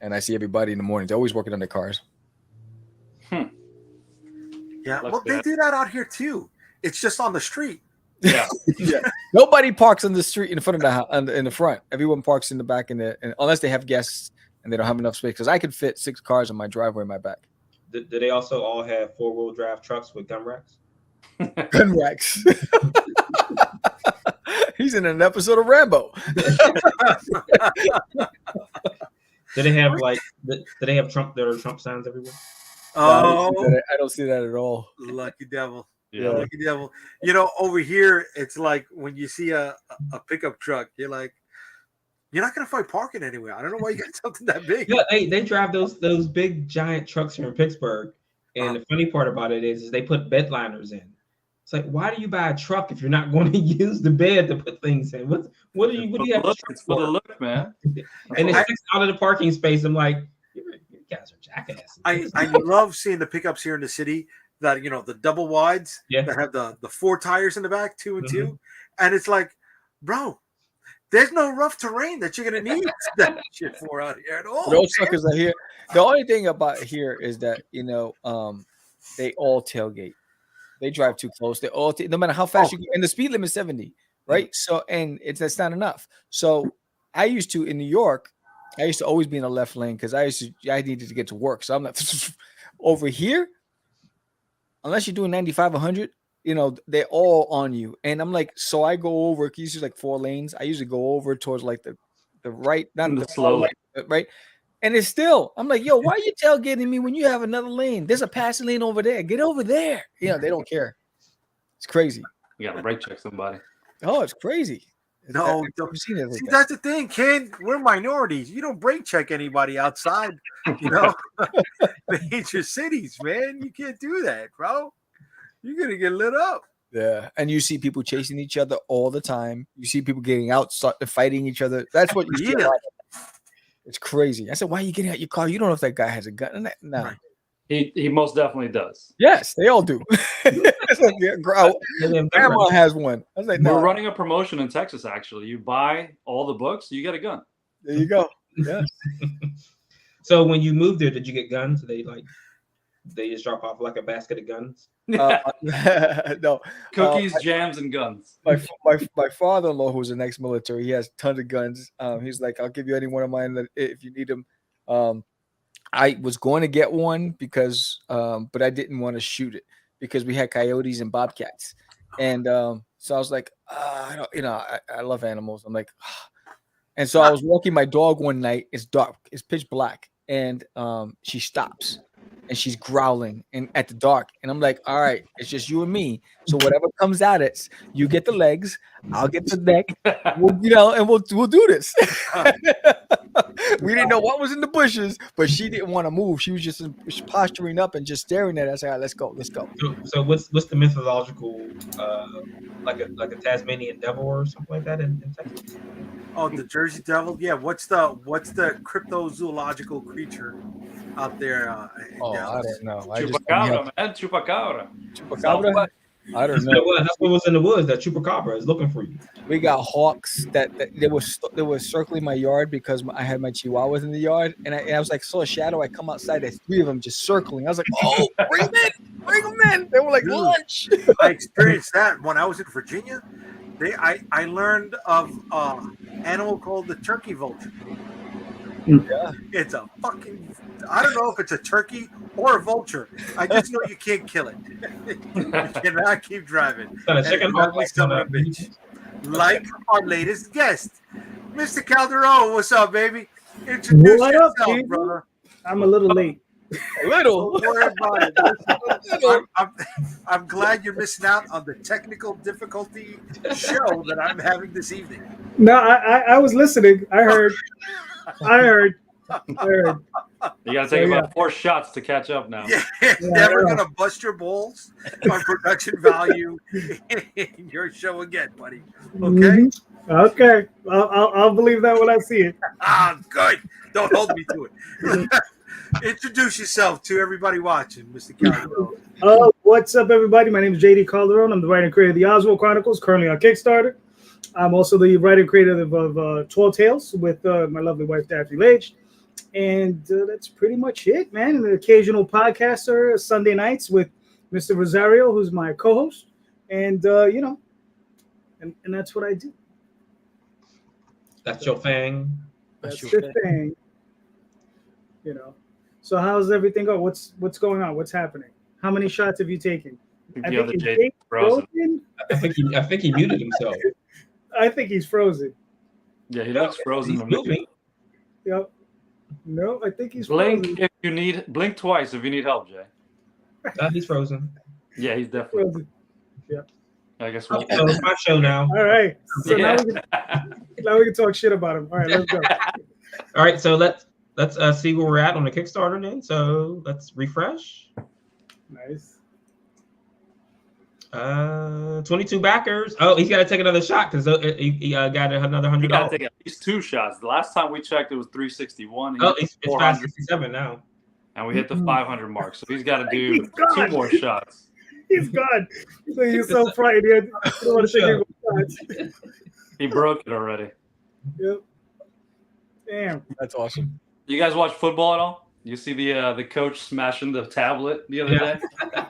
Speaker 4: And I see everybody in the morning. They're always working on their cars.
Speaker 1: Yeah, well, they do that out here too. It's just on the street.
Speaker 3: Yeah.
Speaker 4: Yeah. Nobody parks on the street in front of the house, in the front. Everyone parks in the back, and unless they have guests and they don't have enough space. Because I could fit 6 cars in my driveway in my back.
Speaker 2: Do they also all have 4-wheel drive trucks with gun racks?
Speaker 4: Gun racks. He's in an episode of Rambo.
Speaker 2: Do they have do they have Trump signs everywhere?
Speaker 1: Oh,
Speaker 4: I don't see that at all.
Speaker 1: Lucky devil.
Speaker 3: Yeah.
Speaker 1: Lucky devil. Over here, it's like when you see a pickup truck, you're like, you're not gonna find parking anywhere. I don't know why you got something that big.
Speaker 2: Yeah, they drive those big giant trucks here in Pittsburgh, and the funny part about it is they put bed liners in. It's like, why do you buy a truck if you're not going to use the bed to put things in? What do you have?
Speaker 3: It's for the look, man.
Speaker 2: And it sticks out of the parking space. I'm like, you guys are jackasses.
Speaker 1: I love seeing the pickups here in the city that the double wides that have the 4 tires in the back, 2 and 2, and it's like, bro, there's no rough terrain that you're gonna need that shit for out here at all.
Speaker 4: Those suckers are here. The only thing about here is that they all tailgate. They drive too close. They all no matter how fast you go, and the speed limit is 70, right? So that's not enough. So I used to in New York. I used to always be in the left lane because I needed to get to work. So I'm like, over here, unless you're doing 95, 100, they're all on you. And I'm like, so I go over. Usually like 4 lanes. I usually go over towards like the right, not the
Speaker 3: slow
Speaker 4: lane, right. And it's still, I'm like, yo, why are you tailgating me when you have another lane? There's a passing lane over there. Get over there. They don't care. It's crazy.
Speaker 3: You got to brake check somebody.
Speaker 4: Oh, it's crazy.
Speaker 1: No, see, that's the thing, Ken. We're minorities. You don't brake check anybody outside, major cities, man. You can't do that, bro. You're going to get lit up.
Speaker 4: Yeah, and you see people chasing each other all the time. You see people getting out, fighting each other. That's what you see. It's crazy. I said, why are you getting out your car? You don't know if that guy has a gun. No.
Speaker 1: Right.
Speaker 3: He most definitely does.
Speaker 4: Yes, they all do. It's like, grandma has one. I was like, no.
Speaker 3: We're running a promotion in Texas, actually. You buy all the books, you get a gun.
Speaker 4: There you go. Yeah.
Speaker 2: So when you moved there, did you get guns? They just drop off like a basket of guns?
Speaker 4: No.
Speaker 3: Cookies, jams, and guns.
Speaker 4: My father-in-law, who's an ex-military, he has tons of guns. He's like, I'll give you any one of mine if you need them. I was going to get one because, but I didn't want to shoot it because we had coyotes and bobcats, and so I was like, I love animals. I'm like, and so I was walking my dog one night. It's dark. It's pitch black, and she stops. And she's growling and at the dark. And I'm like, all right, it's just you and me. So whatever comes at it, you get the legs, I'll get the neck, and we'll do this. We didn't know what was in the bushes, but she didn't want to move. She was just posturing up and just staring at us. I said, all right, let's go.
Speaker 2: So what's the mythological, like a Tasmanian devil or something like that in Texas?
Speaker 1: Oh, the Jersey Devil. Yeah. What's the cryptozoological creature out there?
Speaker 4: I don't know.
Speaker 3: Chupacabra, man. Chupacabra.
Speaker 4: Chupacabra? I don't know.
Speaker 2: That's what was in the woods. That chupacabra is looking for you.
Speaker 4: We got hawks that they were circling my yard because I had my chihuahuas in the yard, and I was like, saw a shadow. I come outside, there's 3 of them just circling. I was like, oh, bring them in. They were like lunch.
Speaker 1: I experienced that when I was in Virginia. I learned of animal called the turkey vulture.
Speaker 4: Yeah.
Speaker 1: It's a fucking, I don't know if it's a turkey or a vulture. I just know you can't kill it. You cannot keep driving. Like our latest guest, Mr. Calderon. What's up, baby? Introduce yourself, brother.
Speaker 5: I'm a little late.
Speaker 4: A little.
Speaker 1: Don't worry about it. I'm glad you're missing out on the technical difficulty show that I'm having this evening.
Speaker 5: No, I was listening. I heard.
Speaker 3: You got to take about 4 shots to catch up now.
Speaker 1: Yeah, never going to bust your balls on production value in your show again, buddy. Okay?
Speaker 5: Mm-hmm. Okay. I'll believe that when I see it.
Speaker 1: Good. Don't hold me to it. Introduce yourself to everybody watching, Mr. Calderon.
Speaker 5: What's up, everybody? My name is JD Calderon. I'm the writer and creator of the Oswald Chronicles, currently on Kickstarter. I'm also the writer and creator of Tall Tales with my lovely wife, Daphne Lage. And that's pretty much it, man. And an occasional podcaster Sunday nights with Mr. Rosario, who's my co-host. And, and that's what I do.
Speaker 2: That's your thing.
Speaker 5: That's your thing. So how's everything going? What's going on? What's happening? How many shots have you taken?
Speaker 3: I think frozen.
Speaker 2: I think he muted himself.
Speaker 5: I think he's frozen.
Speaker 3: Yeah, he looks frozen.
Speaker 2: He's moving.
Speaker 5: Yep. No, I think he's
Speaker 3: blink
Speaker 5: frozen.
Speaker 3: Blink twice if you need help, Jay.
Speaker 2: He's frozen.
Speaker 3: Yeah, he's definitely
Speaker 5: frozen. Yeah.
Speaker 3: I guess
Speaker 2: so it's my show now.
Speaker 5: All right. So now we can talk shit about him. All right, let's go.
Speaker 2: All right, so let's see where we're at on the Kickstarter then. So let's refresh.
Speaker 5: Nice.
Speaker 2: 22 backers. Oh, he's got to take another shot because he got another $100.
Speaker 3: He got to take at least 2 shots. The last time we checked, it was 361.
Speaker 2: It's 567 now.
Speaker 3: And we hit the 500 mark. So he's got to do 2 more shots.
Speaker 5: He's gone. So he's so frightened. I don't want to take
Speaker 3: He broke it already.
Speaker 5: Yep. Damn.
Speaker 4: That's awesome.
Speaker 3: You guys watch football at all? You see the coach smashing the tablet the other day?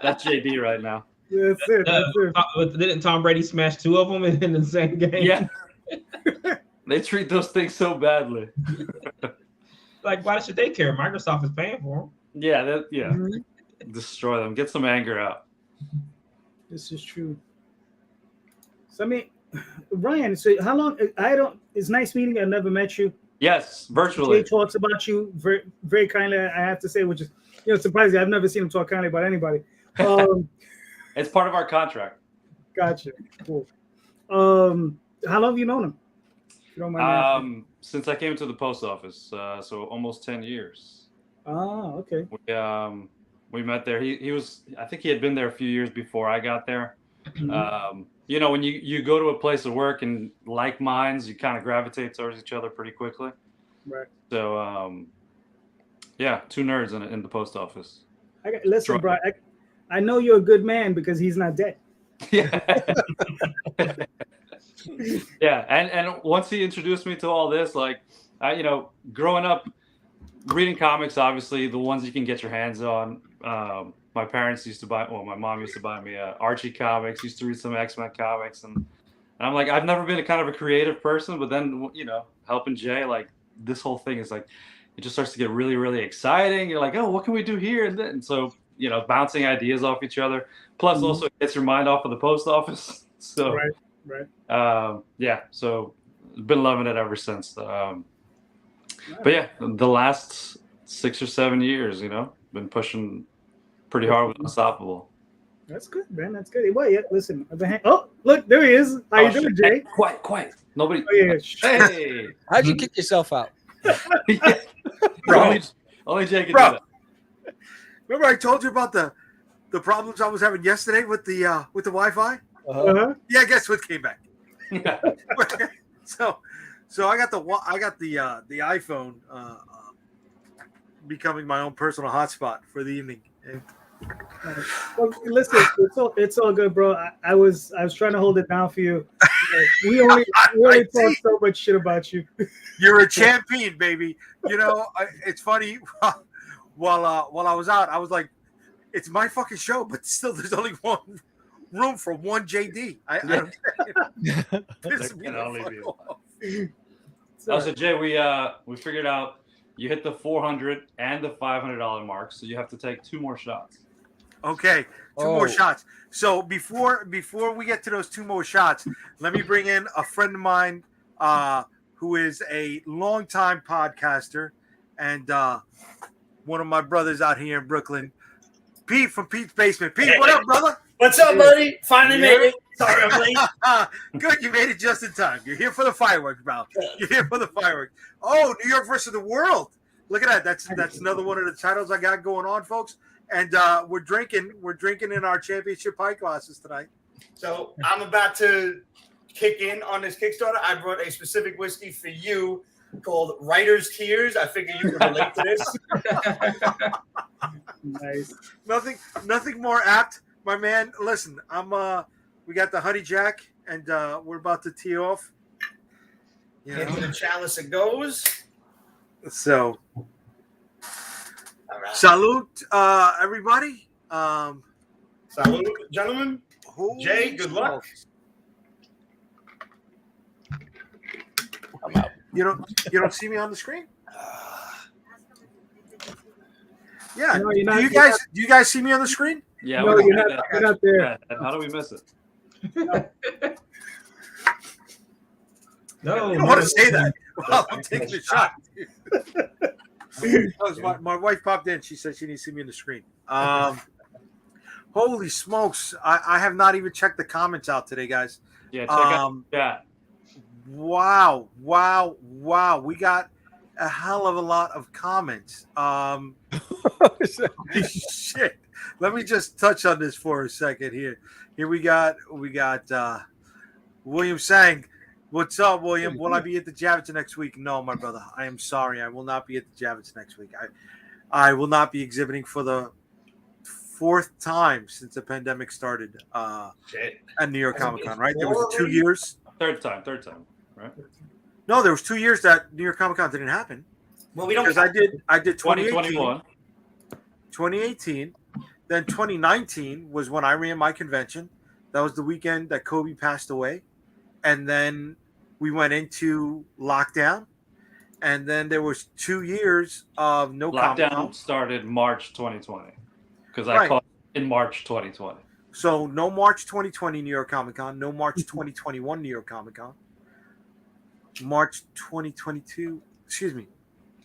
Speaker 3: That's JD right now.
Speaker 5: Yeah, that's it.
Speaker 2: Didn't Tom Brady smash 2 of them in the same game?
Speaker 3: Yeah. They treat those things so badly.
Speaker 2: Like, why should they care? Microsoft is paying for them.
Speaker 3: Yeah,
Speaker 5: Mhm.
Speaker 3: destroy them. Get some anger out.
Speaker 5: This is true. So I mean, Ryan. So how long? I don't. It's nice meeting you. I never met you.
Speaker 3: Yes,
Speaker 5: Jay
Speaker 3: virtually.
Speaker 5: talks about you very, very kindly. I have to say, which is surprising. I've never seen him talk kindly about anybody.
Speaker 3: It's part of our contract.
Speaker 5: Gotcha. Cool. How long have you known him? If you don't mind me asking.
Speaker 3: Since I came to the post office, so almost 10 years.
Speaker 5: Ah, okay.
Speaker 3: We met there. He was, I think he had been there a few years before I got there.
Speaker 5: Mhm.
Speaker 3: When you go to a place of work and like minds, you kind of gravitate towards each other pretty quickly.
Speaker 5: Right.
Speaker 3: So, two nerds in the post office.
Speaker 5: Listen, bro. I know you're a good man because he's not dead.
Speaker 3: Yeah. Yeah, and once he introduced me to all this, like, growing up, reading comics, obviously the ones you can get your hands on. My parents used to buy, my mom used to buy me Archie comics. Used to read some X-Men comics, and I'm like, I've never been a kind of a creative person, but then helping Jay, like, this whole thing is like, it just starts to get really, really exciting. You're like, oh, what can we do here? And so bouncing ideas off each other. Plus, also it gets your mind off of the post office. So
Speaker 5: right.
Speaker 3: So been loving it ever since. But yeah, the last 6 or 7 years, been pushing pretty hard with Unstoppable.
Speaker 5: That's good, man. That's good. Well, yeah. Listen. Oh, look, there he is. How you doing, Jay?
Speaker 3: Quiet. Nobody.
Speaker 5: Oh, yeah.
Speaker 3: Hey.
Speaker 4: How'd you kick yourself out?
Speaker 3: Yeah.
Speaker 1: Bro.
Speaker 3: Only Jay can do
Speaker 1: Bro.
Speaker 3: that.
Speaker 1: Remember I told you about the problems I was having yesterday with the Wi-Fi?
Speaker 5: Uh-huh.
Speaker 1: Yeah, guess what came back? So I got the iPhone becoming my own personal hotspot for the evening. And
Speaker 5: Well, listen, it's all good, bro. I was trying to hold it down for you. We only talk so much shit about you.
Speaker 1: you're a champion, baby. It's funny. While I was out, I was like, it's my fucking show, but still, there's only one room for one JD. I don't get it.
Speaker 3: There can only be. So Jay, we figured out you hit the $400 and the $500 mark, so you have to take 2 more shots.
Speaker 1: Okay, two more shots. So before we get to those 2 more shots, let me bring in a friend of mine who is a longtime podcaster and one of my brothers out here in Brooklyn, Pete from Pete's Basement. Pete, what up, brother?
Speaker 6: What's up, buddy? Finally made it. Sorry I'm late.
Speaker 1: Good, you made it just in time. You're here for the fireworks, bro. You're here for the fireworks. Oh, New York versus the world. Look at that. That's another one of the titles I got going on, folks. And we're drinking in our championship pint glasses tonight.
Speaker 6: So I'm about to kick in on this Kickstarter. I brought a specific whiskey for you called Writer's Tears. I figure you can relate to this.
Speaker 5: Nice.
Speaker 1: Nothing more apt, my man. Listen, we got the Honey Jack, and we're about to tee off.
Speaker 6: Into the chalice it goes.
Speaker 1: So,
Speaker 6: all right.
Speaker 1: salute, everybody.
Speaker 6: Salute, gentlemen. Jay, good luck.
Speaker 1: I'm out. You don't see me on the screen? Yeah.
Speaker 5: No,
Speaker 1: do you guys see me on the screen?
Speaker 3: Yeah.
Speaker 5: No, you're not there.
Speaker 3: How do we miss it?
Speaker 2: No,
Speaker 1: I don't want to say that while I'm taking the shot. My wife popped in. She said she didn't see me on the screen. Holy smokes. I have not even checked the comments out today, guys.
Speaker 3: Yeah, check out that.
Speaker 1: Wow. We got a hell of a lot of comments. Shit. Let me just touch on this for a second here. Here we got William saying, "What's up, William? Will I be at the Javits next week?" No, my brother. I am sorry. I will not be at the Javits next week. I will not be exhibiting for the 4th time since the pandemic started at New York Comic Con, right? There was 2 years.
Speaker 3: Third time, right?
Speaker 1: No, there was 2 years that New York Comic Con didn't happen.
Speaker 6: Well, we don't.
Speaker 1: Because I did
Speaker 3: 2021.
Speaker 1: 2018. Then 2019 was when I ran my convention. That was the weekend that Kobe passed away. And then we went into lockdown, and then there was 2 years of no
Speaker 3: Lockdown
Speaker 1: Comic-Con.
Speaker 3: started March 2020 because I
Speaker 1: Right.
Speaker 3: caught it in March 2020.
Speaker 1: So no March 2020 New York Comic Con, no March 2021 New York Comic Con. March 2022. Excuse me.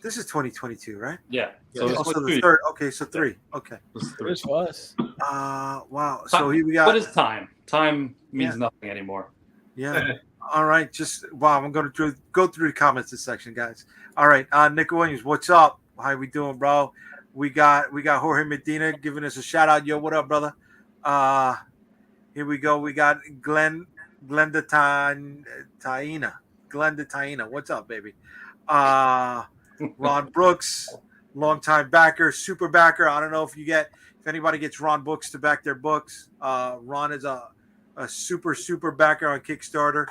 Speaker 1: This is 2022, right?
Speaker 3: Yeah.
Speaker 1: So
Speaker 3: it's
Speaker 1: also the
Speaker 3: two
Speaker 1: third. Okay, so 3. Okay.
Speaker 3: years. Three.
Speaker 4: It's for us.
Speaker 1: Wow. So here we got.
Speaker 3: What is time? Time means nothing anymore.
Speaker 1: Yeah. All right. Just wow. I'm going to go through the comments this section, guys. All right. Nick Williams, what's up? How we doing, bro? We got Jorge Medina giving us a shout out. Yo, what up, brother? Here we go. We got Glenda Taina. What's up, baby? Ron Brooks, longtime backer, super backer. I don't know if anybody gets Ron Books to back their books. Ron is a super backer on Kickstarter.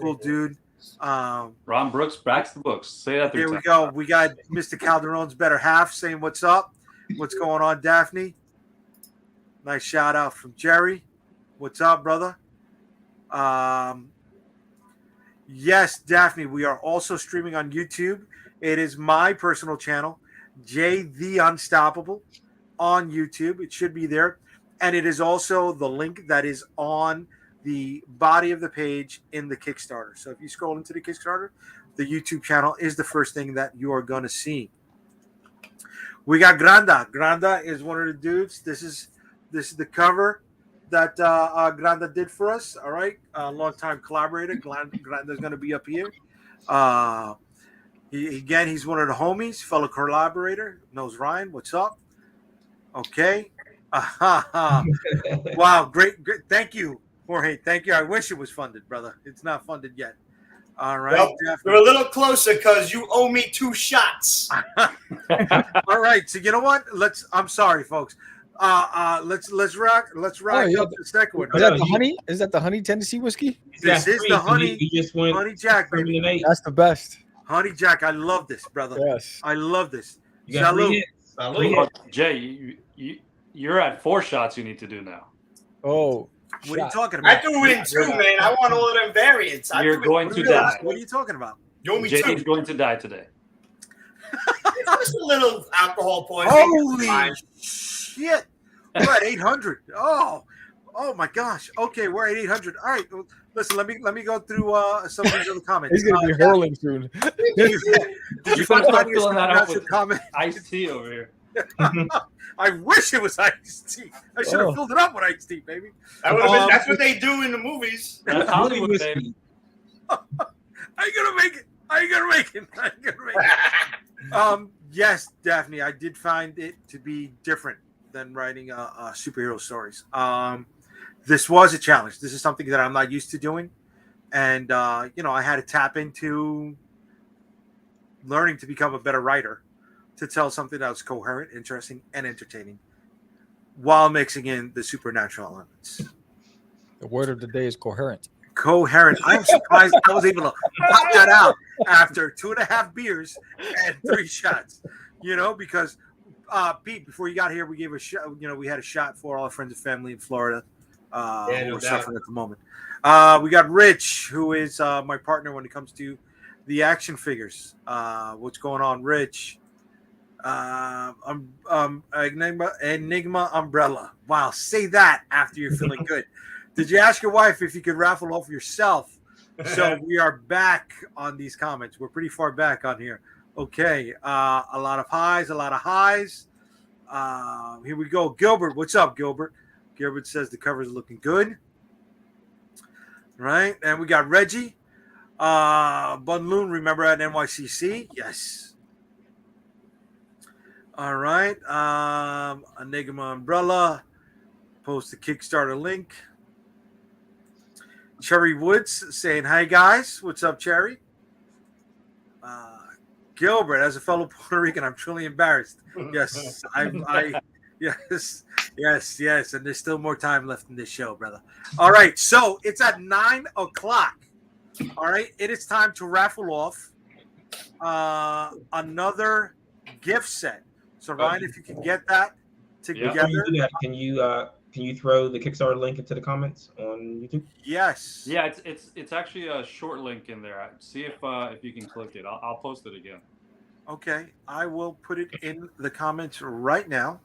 Speaker 1: Cool dude.
Speaker 3: Ron Brooks backs the books. Say that 3
Speaker 1: Here
Speaker 3: times.
Speaker 1: we go. We got Mr. Calderon's better half saying what's up. What's going on, Daphne? Nice shout out from Jerry. What's up, brother? Yes, Daphne, we are also streaming on YouTube. It is my personal channel, Jay the Unstoppable, on YouTube. It should be there. And it is also the link that is on the body of the page in the Kickstarter. So if you scroll into the Kickstarter, the YouTube channel is the first thing that you are going to see. We got Granda. Granda is one of the dudes. This is the cover that Granda did for us. All right, longtime collaborator. Granda's going to be up here. He's one of the homies, fellow collaborator. Knows Ryan. What's up? Okay. Wow, great. Thank you, Jorge. Thank you. I wish it was funded, brother. It's not funded yet. All right.
Speaker 6: Well, we're a little closer because you owe me 2 shots.
Speaker 1: All right. So you know what? I'm sorry, folks. Let's rack up the second one.
Speaker 4: Is that the honey? Is that the honey Tennessee whiskey?
Speaker 1: This is the honey.
Speaker 2: You just went
Speaker 1: Honey Jack, baby.
Speaker 4: That's the best.
Speaker 1: Honey Jack. I love this, brother.
Speaker 4: Yes.
Speaker 1: I love this.
Speaker 2: You got 3 hits.
Speaker 3: Oh, Jay, you're at 4 shots you need to do now.
Speaker 4: Oh.
Speaker 1: What are you talking about?
Speaker 6: I threw in 2, man. I want all of them variants.
Speaker 3: You're going to die.
Speaker 1: What are you talking about?
Speaker 6: You owe me
Speaker 3: JD's
Speaker 6: 2.
Speaker 3: going to die today.
Speaker 6: It's just a little alcohol poisoning.
Speaker 1: Holy shit. We're at 800. Oh my gosh. Okay, we're at 800. All right. Well, listen, let me go through some of these other comments.
Speaker 4: He's gonna be hurling soon.
Speaker 1: Did you find
Speaker 3: start filling that out
Speaker 1: your
Speaker 3: with
Speaker 1: comment?
Speaker 3: iced tea over here.
Speaker 1: I wish it was iced tea. I should have filled it up with iced tea, baby.
Speaker 6: That would have been. That's what they do in the movies.
Speaker 3: That's Hollywood, baby.
Speaker 1: I ain't gonna make it. Yes, Daphne, I did find it to be different than writing superhero stories. This was a challenge. This is something that I'm not used to doing, and I had to tap into learning to become a better writer, to tell something that was coherent, interesting, and entertaining, while mixing in the supernatural elements.
Speaker 4: The word of the day is coherent.
Speaker 1: Coherent. I'm surprised I was able to pop that out after 2.5 beers and 3 shots. Because Pete, before you got here, we gave a shot. We had a shot for all our friends and family in Florida who are suffering at the moment. We got Rich, who is my partner when it comes to the action figures. What's going on, Rich? Enigma umbrella. Wow, say that after you're feeling good. Did you ask your wife if you could raffle off yourself? So we are back on these comments. We're pretty far back on here. Okay, a lot of highs. Here we go. Gilbert, what's up, Gilbert? Gilbert says the cover is looking good. Right, and we got Reggie. Bun Loon, remember at NYCC? Yes. All right. Enigma umbrella. Post the Kickstarter link. Cherry Woods saying, "Hi guys, what's up, Cherry?" Gilbert, as a fellow Puerto Rican, I'm truly embarrassed. Yes, yes, and there's still more time left in this show, brother. All right, so it's at 9 o'clock. All right, it is time to raffle off another gift set. So Ryan, if you can get that together,
Speaker 2: Can you can you throw the Kickstarter link into the comments on YouTube?
Speaker 1: Yes.
Speaker 3: Yeah, it's actually a short link in there. See if you can click it. I'll post it again.
Speaker 1: Okay, I will put it in the comments right now.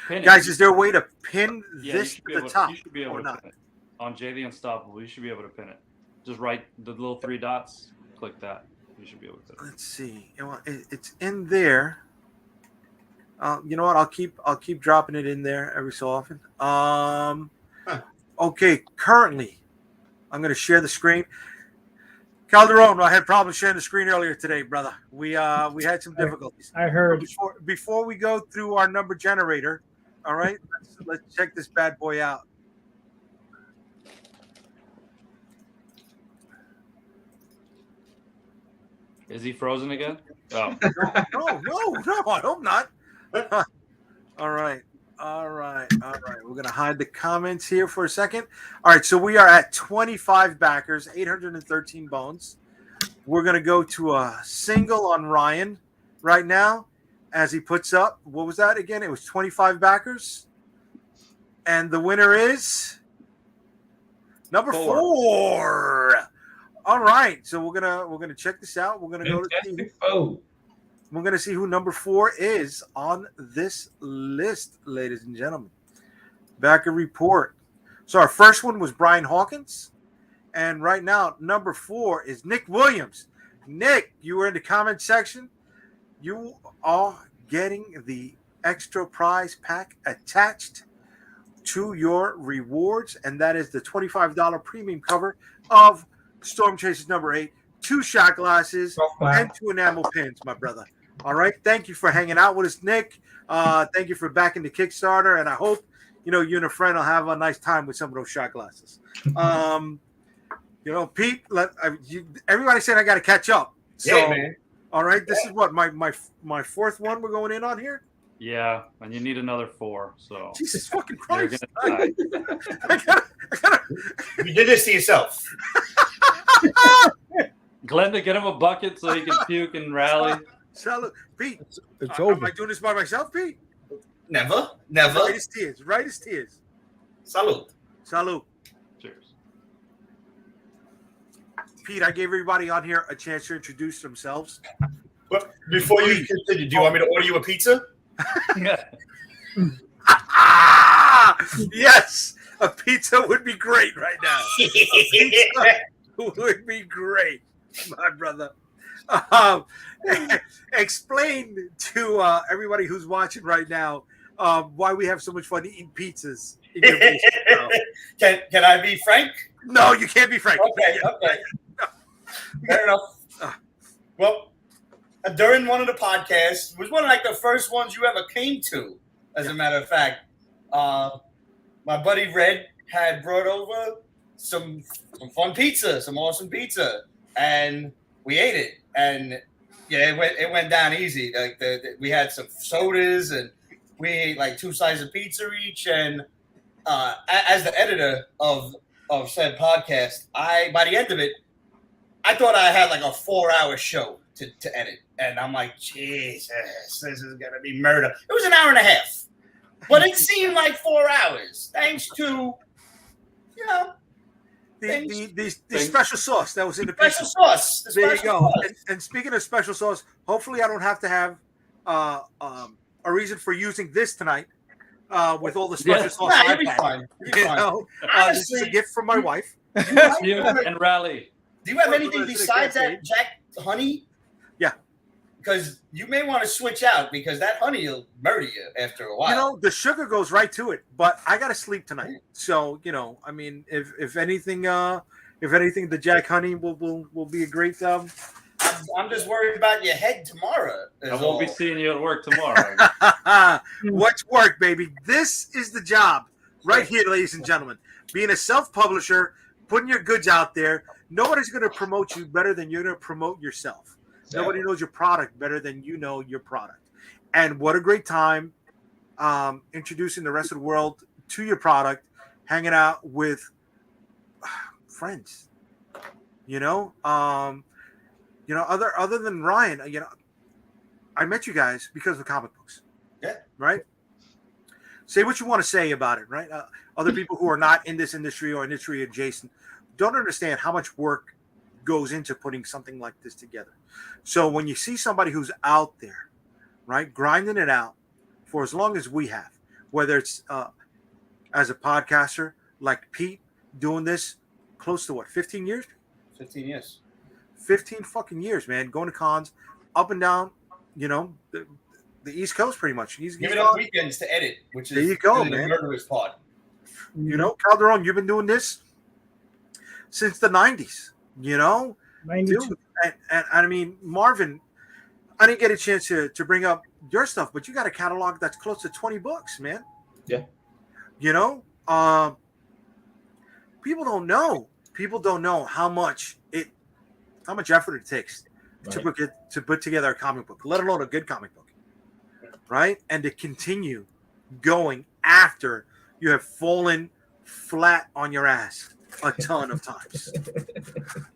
Speaker 3: Pin
Speaker 1: Guys,
Speaker 3: it.
Speaker 1: is there a way to pin
Speaker 3: Yeah,
Speaker 1: this to the top?
Speaker 3: You should be able
Speaker 1: or
Speaker 3: to
Speaker 1: not?
Speaker 3: pin it. On Jay the Unstoppable, you should be able to pin it. Just right the little 3 dots. Click that. You should be able to.
Speaker 1: Let's see. It's in there. You know what? I'll keep dropping it in there every so often. Okay. Currently, I'm going to share the screen. Calderon, I had problems sharing the screen earlier today, brother. We had some difficulties.
Speaker 5: I heard.
Speaker 1: Before we go through our number generator, all right, let's check this bad boy out.
Speaker 3: Is he frozen again? Oh.
Speaker 1: No, I hope not. All right. We're going to hide the comments here for a second. All right, so we are at 25 backers, 813 bones. We're going to go to a single on Ryan right now as he puts up. What was that again? It was 25 backers. And the winner is number 4. All right, so we're gonna check this out. We're gonna go to we're gonna see who number 4 is on this list, ladies and gentlemen. Backer report. So our first one was Brian Hawkins, and right now number 4 is Nick Williams. Nick, you were in the comment section. You are getting the extra prize pack attached to your rewards, and that is the $25 premium cover of Storm Chasers number 8, 2 shot glasses, and 2 enamel pins, my brother. All right. Thank you for hanging out with us, Nick. Thank you for backing the Kickstarter, and I hope you and a friend will have a nice time with some of those shot glasses. Pete, everybody said I got to catch up. So,
Speaker 6: yeah, man.
Speaker 1: All right. This is what my 4th one we're going in on here.
Speaker 3: Yeah, and you need another 4. So
Speaker 1: Jesus fucking Christ!
Speaker 3: I
Speaker 1: gotta.
Speaker 6: You did this to yourself.
Speaker 3: Glenda, get him a bucket so he can puke and rally.
Speaker 1: Salute, Pete.
Speaker 4: It's
Speaker 1: Am
Speaker 4: over.
Speaker 1: I doing this by myself, Pete?
Speaker 6: Never.
Speaker 1: Right as tears.
Speaker 6: Salute.
Speaker 1: Salute.
Speaker 3: Cheers.
Speaker 1: Pete, I gave everybody on here a chance to introduce themselves.
Speaker 6: But before you continue, do you want me to order you a pizza?
Speaker 1: Yes, a pizza would be great right now. A pizza would be great, my brother. Explain to everybody who's watching right now why we have so much fun eating pizzas in your basement.
Speaker 6: Can I be frank?
Speaker 1: No, you can't be frank.
Speaker 6: Okay. Fair enough. Well, during one of the podcasts, it was one of the first ones you ever came to, as a matter of fact. My buddy Red had brought over some fun pizza, some awesome pizza, and we ate it. And yeah, it went down easy. We had some sodas, and we ate 2 slices of pizza each. And as the editor of said podcast, by the end of it, I thought I had a 4-hour show to edit. And I'm like, Jesus, this is gonna be murder. It was an hour and a half, but it seemed like 4 hours, thanks to
Speaker 1: the special sauce that was in the
Speaker 6: special
Speaker 1: pizza.
Speaker 6: sauce.
Speaker 1: There you go. And speaking of special sauce, hopefully I don't have to have a reason for using this tonight with all the special sauce.
Speaker 6: Nah,
Speaker 1: I've
Speaker 6: you'll be
Speaker 1: had.
Speaker 6: fine.
Speaker 1: This is a gift from my wife.
Speaker 3: And rally.
Speaker 6: Do you have anything besides that Jack honey?
Speaker 1: Yeah.
Speaker 6: Because you may want to switch out, because that honey will murder you after a while.
Speaker 1: The sugar goes right to it, but I got to sleep tonight. So, I mean, if anything, the Jack honey will be a great.
Speaker 6: I'm just worried about your head tomorrow.
Speaker 3: I won't be seeing you at work tomorrow.
Speaker 1: What's work, baby? This is the job right here, ladies and gentlemen. Being a self-publisher, putting your goods out there. Nobody's going to promote you better than you're going to promote yourself. Yeah. Nobody knows your product better than you know your product. And what a great time introducing the rest of the world to your product, hanging out with friends. Other than Ryan, I met you guys because of comic books.
Speaker 6: Yeah.
Speaker 1: Right? say what you want to say about it, right? Other people who are not in this industry or industry adjacent don't understand how much work goes into putting something like this together. So when you see somebody who's out there, right, grinding it out for as long as we have, whether it's as a podcaster like Pete doing this close to 15 years?
Speaker 6: 15 years.
Speaker 1: 15 fucking years, man. Going to cons up and down, the East Coast pretty much. He's
Speaker 6: giving up weekends to edit, which is
Speaker 1: there you go,
Speaker 6: really
Speaker 1: man.
Speaker 6: the murderous part.
Speaker 1: Calderon, you've been doing this since the 90s,
Speaker 5: 92.
Speaker 1: Dude, and I mean, Marvin, I didn't get a chance to bring up your stuff, but you got a catalog that's close to 20 books, man.
Speaker 2: Yeah.
Speaker 1: People don't know. People don't know how much effort it takes to put together a comic book, let alone a good comic book, right? And to continue going after you have fallen flat on your ass a ton of times,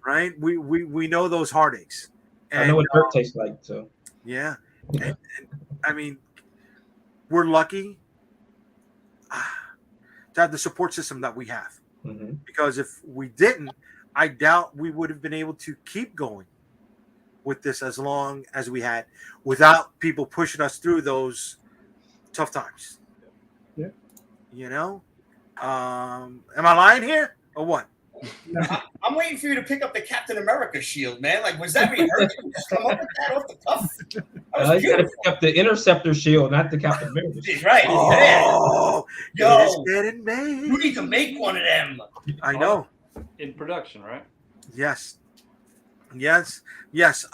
Speaker 1: right? We know those heartaches. And,
Speaker 2: I know what dirt tastes like, so
Speaker 1: yeah. And I mean, we're lucky to have the support system that we have.
Speaker 2: Mm-hmm.
Speaker 1: Because if we didn't, I doubt we would have been able to keep going with this as long as we had without people pushing us through those tough times.
Speaker 5: Yeah.
Speaker 1: Am I lying here or what?
Speaker 6: No, I'm waiting for you to pick up the Captain America shield, man. Like, was that rehearsed? You just come up with that off the cuff?
Speaker 2: You got to pick up the Interceptor shield, not the Captain America shield.
Speaker 6: Right.
Speaker 1: Oh,
Speaker 6: Yo,
Speaker 1: it's getting made.
Speaker 6: you need to make one of them.
Speaker 1: I know.
Speaker 3: In production, right?
Speaker 1: Yes. Ryan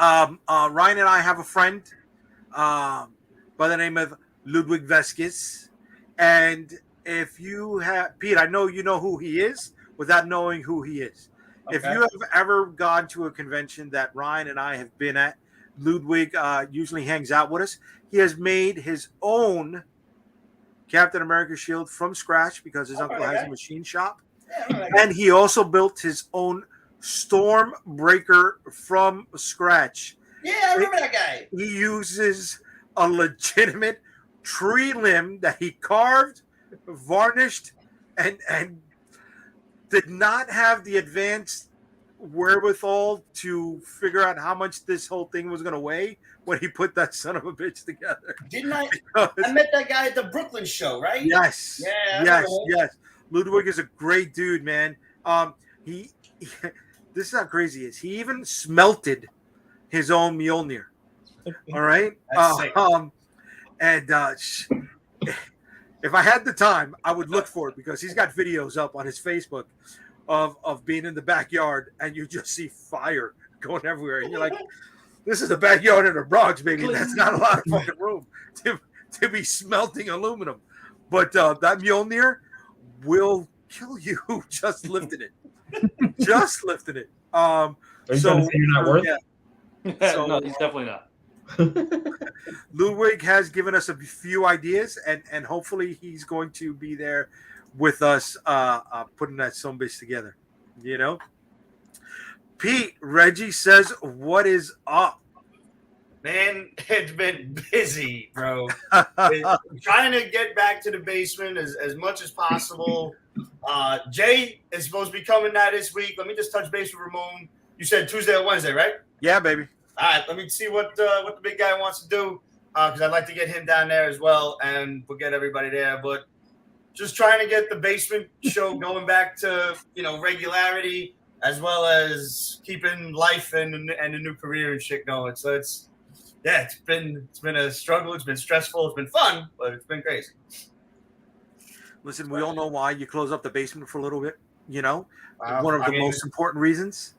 Speaker 1: and I have a friend by the name of Ludwig Veskis. And if you have, Pete, I know you know who he is without knowing who he is. Okay. If you have ever gone to a convention that Ryan and I have been at, Ludwig usually hangs out with us. He has made his own Captain America shield from scratch because his uncle has a machine shop. Yeah, and he also built his own Stormbreaker from scratch.
Speaker 6: Yeah, I remember that guy.
Speaker 1: He uses a legitimate tree limb that he carved, varnished, and did not have the advanced wherewithal to figure out how much this whole thing was going to weigh when he put that son of a bitch together.
Speaker 6: Didn't I? I met that guy at the Brooklyn show, right?
Speaker 1: Yes.
Speaker 6: Yeah.
Speaker 1: Yes. Ludwig is a great dude, man. He this is how crazy he is. He even smelted his own Mjolnir. All right. If I had the time, I would look for it because he's got videos up on his Facebook of being in the backyard and you just see fire going everywhere. And you're like, this is the backyard in the Bronx, baby. That's not a lot of fucking room to be smelting aluminum. But that Mjolnir will kill you just lifting it. Just lifting it.
Speaker 2: Are you trying to say you're not worth it?
Speaker 3: Yeah. No, he's definitely not.
Speaker 1: Ludwig has given us a few ideas, and hopefully he's going to be there with us putting that sumbitch together. Pete, Reggie says, what is up?
Speaker 6: Man, it's been busy, bro. Trying to get back to the basement as much as possible. Jay is supposed to be coming now this week. Let me just touch base with Ramon. You said Tuesday or Wednesday, right?
Speaker 1: Yeah, baby.
Speaker 6: All right, let me see what the big guy wants to do because I'd like to get him down there as well, and we'll get everybody there. But just trying to get the basement show going back to regularity, as well as keeping life and a new career and shit going. So it's been a struggle. It's been stressful. It's been fun, but it's been crazy.
Speaker 1: Listen, we all know why you close up the basement for a little bit. One of the most important reasons.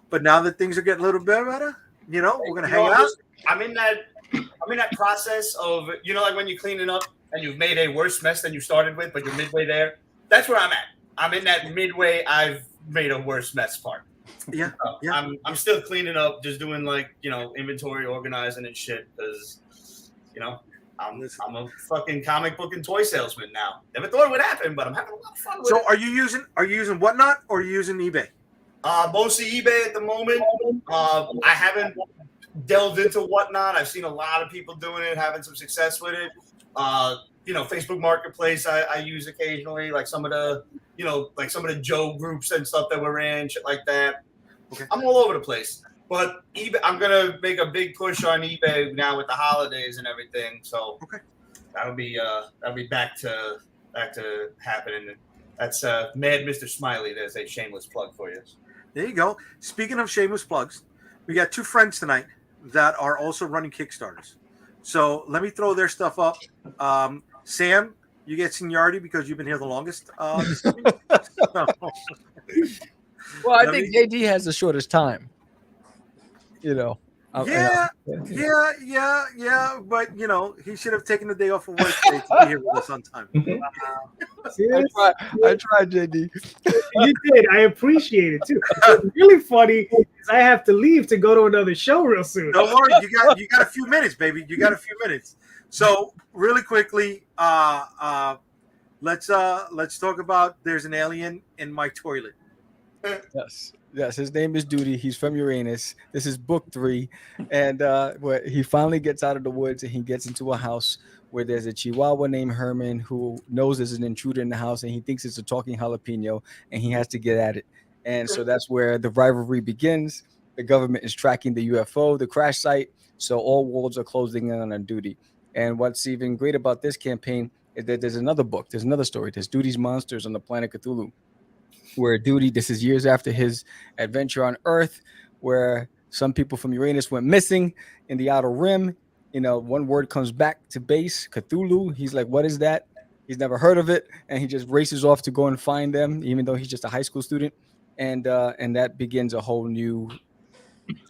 Speaker 1: But now that things are getting a little bit better, we're gonna hang out.
Speaker 6: I'm in that process of like when you're cleaning up and you've made a worse mess than you started with, but you're midway there. That's where I'm at. I'm in that midway. I've made a worse mess part.
Speaker 1: Yeah.
Speaker 6: I'm still cleaning up, just doing inventory organizing and shit because I'm a fucking comic book and toy salesman now. Never thought it would happen, but I'm having a lot of fun with it.
Speaker 1: So are you using Whatnot or are you using eBay?
Speaker 6: Mostly eBay at the moment. I haven't delved into Whatnot. I've seen a lot of people doing it, having some success with it. Facebook Marketplace I use occasionally, like some of the some of the Joe groups and stuff that we're in, shit like that.
Speaker 1: Okay.
Speaker 6: I'm all over the place. But eBay, I'm gonna make a big push on eBay now with the holidays and everything. So that'll be back to happening. That's Mad Mr. Smiley. There's a shameless plug for you.
Speaker 1: There you go. Speaking of shameless plugs, we got 2 friends tonight that are also running Kickstarters. So let me throw their stuff up. Sam, you get seniority because you've been here the longest. This evening.
Speaker 4: Well, I think JD has the shortest time.
Speaker 1: Yeah. But he should have taken the day off of work today to be here with us on time.
Speaker 4: I tried, JD.
Speaker 5: You did. I appreciate it too. What's really funny is I have to leave to go to another show real soon.
Speaker 1: Don't worry, you got a few minutes, baby. You got a few minutes. So really quickly, let's talk about there's an alien in my toilet.
Speaker 4: Yes, his name is Duty. He's from Uranus. This is book 3, and where he finally gets out of the woods and he gets into a house where there's a Chihuahua named Herman who knows there's an intruder in the house, and he thinks it's a talking jalapeno, and he has to get at it. And so that's where the rivalry begins. The government is tracking the UFO, the crash site, so all worlds are closing in on Duty. And what's even great about this campaign is that there's another book, there's another story. There's Duty's Monsters on the planet Cthulhu, where Duty, this is years after his adventure on Earth, where some people from Uranus went missing in the Outer Rim. One word comes back to base, Cthulhu. He's like, what is that? He's never heard of it. And he just races off to go and find them, even though he's just a high school student. And that begins a whole new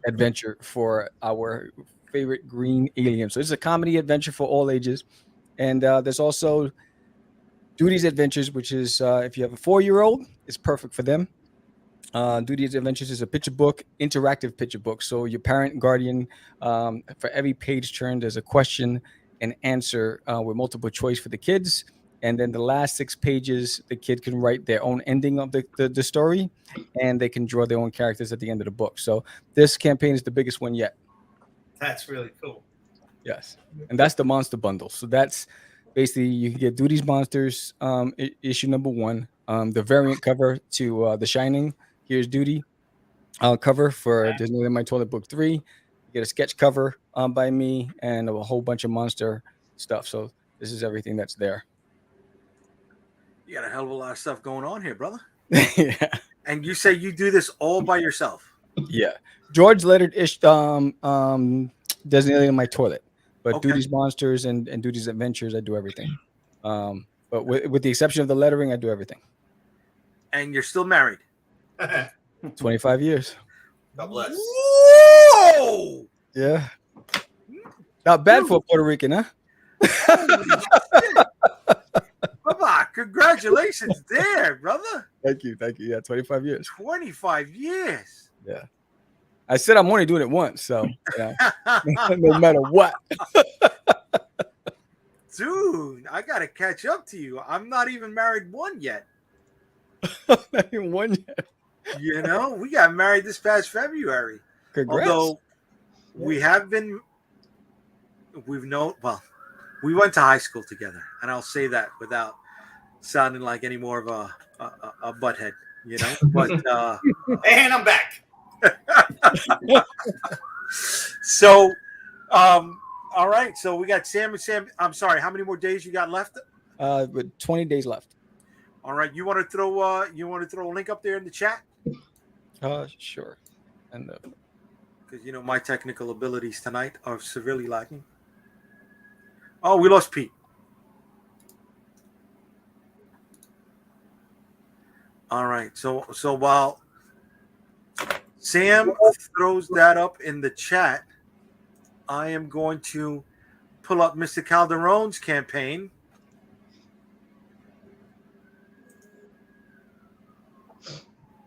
Speaker 4: adventure for our favorite green alien. So it's a comedy adventure for all ages. And there's also Duty's Adventures, which is if you have a 4-year-old, it's perfect for them. Duty's Adventures is a picture book, interactive picture book. So your parent, guardian, for every page turn, there's a question and answer with multiple choice for the kids. And then the last 6 pages, the kid can write their own ending of the story, and they can draw their own characters at the end of the book. So this campaign is the biggest one yet.
Speaker 6: That's really cool.
Speaker 4: Yes. And that's the monster bundle. So that's basically, you can get Duty's Monsters, issue number 1, the variant cover to The Shining. Here's Duty cover for Disney in My Toilet book 3. You get a sketch cover by me and a whole bunch of monster stuff. So this is everything that's there.
Speaker 1: You got a hell of a lot of stuff going on here, brother.
Speaker 4: Yeah.
Speaker 1: And you say you do this all by yourself?
Speaker 4: Yeah. George lettered Disney in My Toilet. But Duty's Monsters and Duty's Adventures, I do everything. But with the exception of the lettering, I do everything.
Speaker 1: And you're still married?
Speaker 4: 25 years.
Speaker 6: God bless.
Speaker 1: Whoa!
Speaker 4: Yeah. Not bad for a Puerto Rican, huh?
Speaker 1: Baba, congratulations there, brother.
Speaker 4: Thank you. Yeah, 25 years.
Speaker 1: 25 years.
Speaker 4: Yeah. I said I'm only doing it once, so no matter what.
Speaker 1: Dude, I gotta catch up to you. I'm not even married one yet.
Speaker 4: Not even one yet.
Speaker 1: We got married this past February.
Speaker 4: Congrats.
Speaker 1: Although we went to high school together, and I'll say that without sounding like any more of a butthead, But
Speaker 6: and I'm back.
Speaker 1: So, all right. So we got Sam and Sam. I'm sorry. How many more days you got left?
Speaker 4: With 20 days left.
Speaker 1: All right. You want to throw a link up there in the chat?
Speaker 4: Sure. And
Speaker 1: because my technical abilities tonight are severely lacking. Oh, we lost Pete. All right. So while Sam throws that up in the chat, I am going to pull up Mr. Calderon's campaign.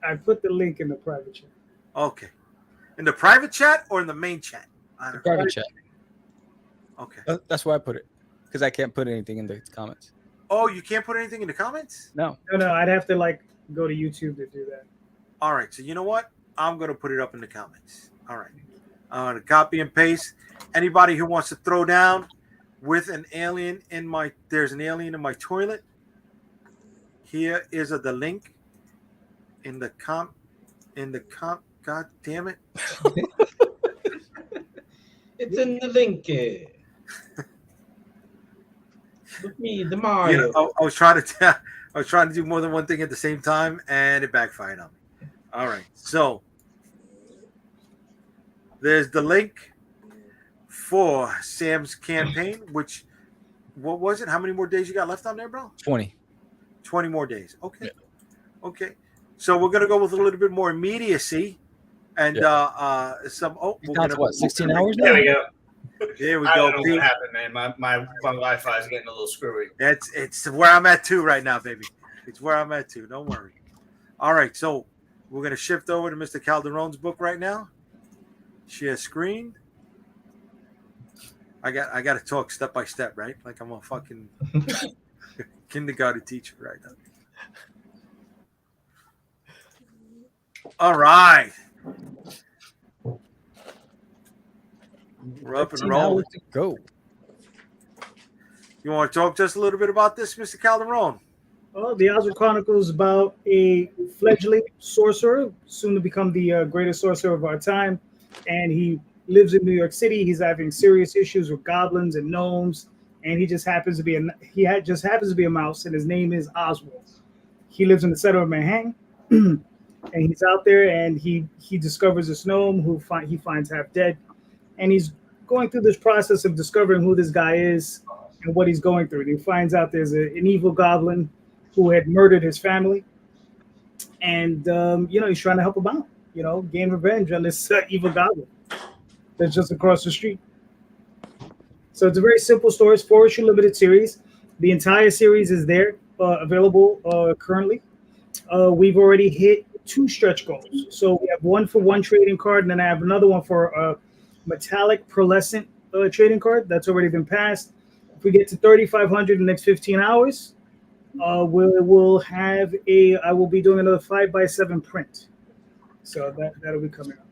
Speaker 5: I put the link in the private chat.
Speaker 1: Okay. In the private chat or in the main chat?
Speaker 4: The private chat.
Speaker 1: Okay.
Speaker 4: That's why I put it, because I can't put anything in the comments.
Speaker 1: Oh, you can't put anything in the comments?
Speaker 4: No.
Speaker 5: I'd have to go to YouTube to do that.
Speaker 1: All right. So you know what? I'm going to put it up in the comments. All right. I'm going to copy and paste. Anybody who wants to throw down, with an alien in my. There's an alien in my toilet. Here is the link in the comp. God damn it!
Speaker 2: It's in the link. With me, the Mario.
Speaker 1: I was trying to do more than one thing at the same time, and it backfired on me. All right, so there's the link for Sam's campaign. Which, what was it? How many more days you got left on there, bro?
Speaker 4: 20.
Speaker 1: 20 more days. Okay, okay. So we're gonna go with a little bit more immediacy, and some. Oh, we're
Speaker 4: Down
Speaker 1: gonna
Speaker 4: to what? 16 hours now.
Speaker 6: There we go.
Speaker 1: There we
Speaker 6: I
Speaker 1: go.
Speaker 6: don't know what happened, man. My Wi-Fi is getting a little screwy.
Speaker 1: It's where I'm at too right now, baby. It's where I'm at too. Don't worry. All right, so we're gonna shift over to Mr. Calderon's book right now. Share screen. I got to talk step by step, right? Like I'm a fucking kindergarten teacher right now. All right. We're up and rolling.
Speaker 4: To go.
Speaker 1: You want to talk just a little bit about this, Mr. Calderon?
Speaker 5: Well, the Oswald Chronicles is about a fledgling sorcerer, soon to become the greatest sorcerer of our time, and he lives in New York City. He's having serious issues with goblins and gnomes, and he just happens to be a mouse, and his name is Oswald. He lives in the center of Manhattan, and he's out there, and he discovers this gnome who he finds half dead, and he's going through this process of discovering who this guy is and what he's going through. And he finds out there's an evil goblin who had murdered his family, and he's trying to help him out, gain revenge on this evil goblin that's just across the street. So it's a very simple story. It's 4-issue limited series. The entire series is there, available currently. We've already hit 2 stretch goals. So we have one for 1 trading card, and then I have another one for a metallic pearlescent trading card that's already been passed. If we get to 3,500 in the next 15 hours, I will be doing another 5x7 print. So that'll be coming up.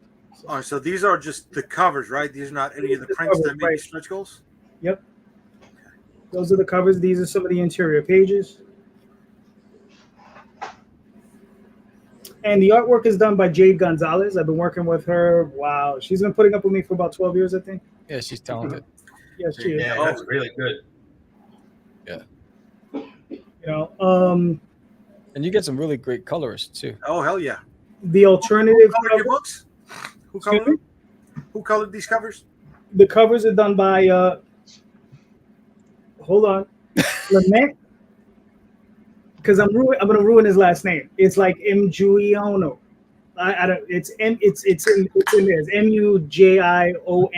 Speaker 1: All right, so these are just the covers, right? These are not any of the prints that make stretch goals?
Speaker 5: Yep. Those are the covers. These are some of the interior pages. And the artwork is done by Jade Gonzalez. I've been working with her. Wow. She's been putting up with me for about 12 years, I think.
Speaker 4: Yeah, she's talented.
Speaker 5: Yes, she is.
Speaker 6: Yeah, that's really good.
Speaker 4: Yeah. And you get some really great colorists too.
Speaker 1: Oh, hell yeah.
Speaker 5: The alternative
Speaker 1: Who colored your books? Who colored these covers?
Speaker 5: The covers are done by hold on. Lament. Because I'm gonna ruin his last name. It's like M. Giuliano. I don't. It's in there. It's Mujiono.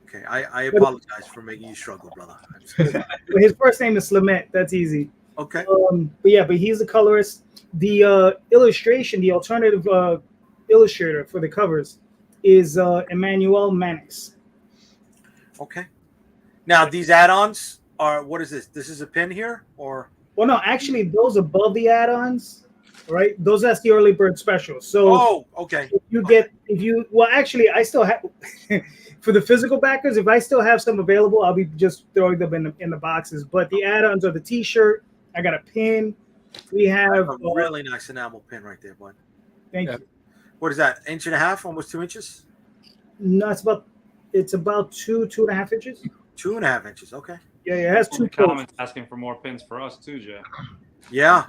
Speaker 1: Okay, I apologize for making you struggle, brother.
Speaker 5: But his first name is Lament. That's easy.
Speaker 1: Okay.
Speaker 5: But he's the colorist. The illustration, the alternative illustrator for the covers is Emmanuel Manix.
Speaker 1: Okay. Now these add-ons are, what is this? This is a pin here, or?
Speaker 5: Well, no, actually, those above the add-ons, right? That's the early bird special. So,
Speaker 1: okay.
Speaker 5: Actually, I still have for the physical backers. If I still have some available, I'll be just throwing them in the boxes. But the add-ons are the T-shirt. I got a pin. We have
Speaker 1: a really nice enamel pin right there, bud.
Speaker 5: Thank you.
Speaker 1: What is that? 1.5 inches, almost 2 inches?
Speaker 5: No, it's about 2.5 inches.
Speaker 1: 2.5 inches. Okay.
Speaker 5: Yeah, it has 2
Speaker 3: comments asking for more pins for us too, Jay.
Speaker 1: Yeah.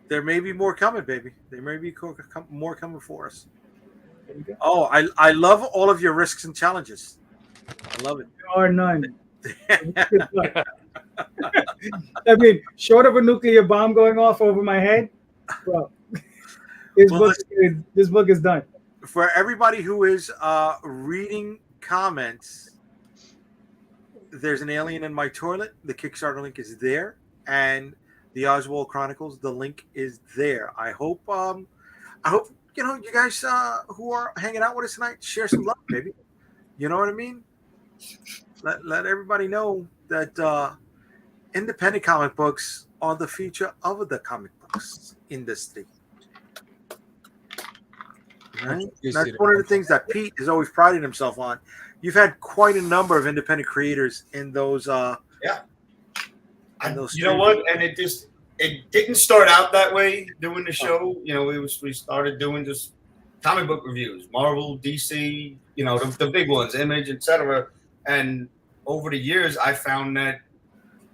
Speaker 1: There may be more coming, baby. There may be more coming for us. Oh, I love all of your risks and challenges. I love it.
Speaker 5: There are none. I mean, short of a nuclear bomb going off over my head, bro, this book is done.
Speaker 1: For everybody who is reading comments, there's an alien in my toilet. The Kickstarter link is there, and the Oswald Chronicles, the link is there. I hope you guys who are hanging out with us tonight share some love, baby. You know what I mean? Let everybody know that independent comic books are the future of the comic books industry. Right? That's one of the things that Pete has always prided himself on. You've had quite a number of independent creators in those.
Speaker 6: You know what? And it didn't start out that way doing the show. You know, we started doing just comic book reviews, Marvel, DC, you know, the big ones, Image, etc. And over the years, I found that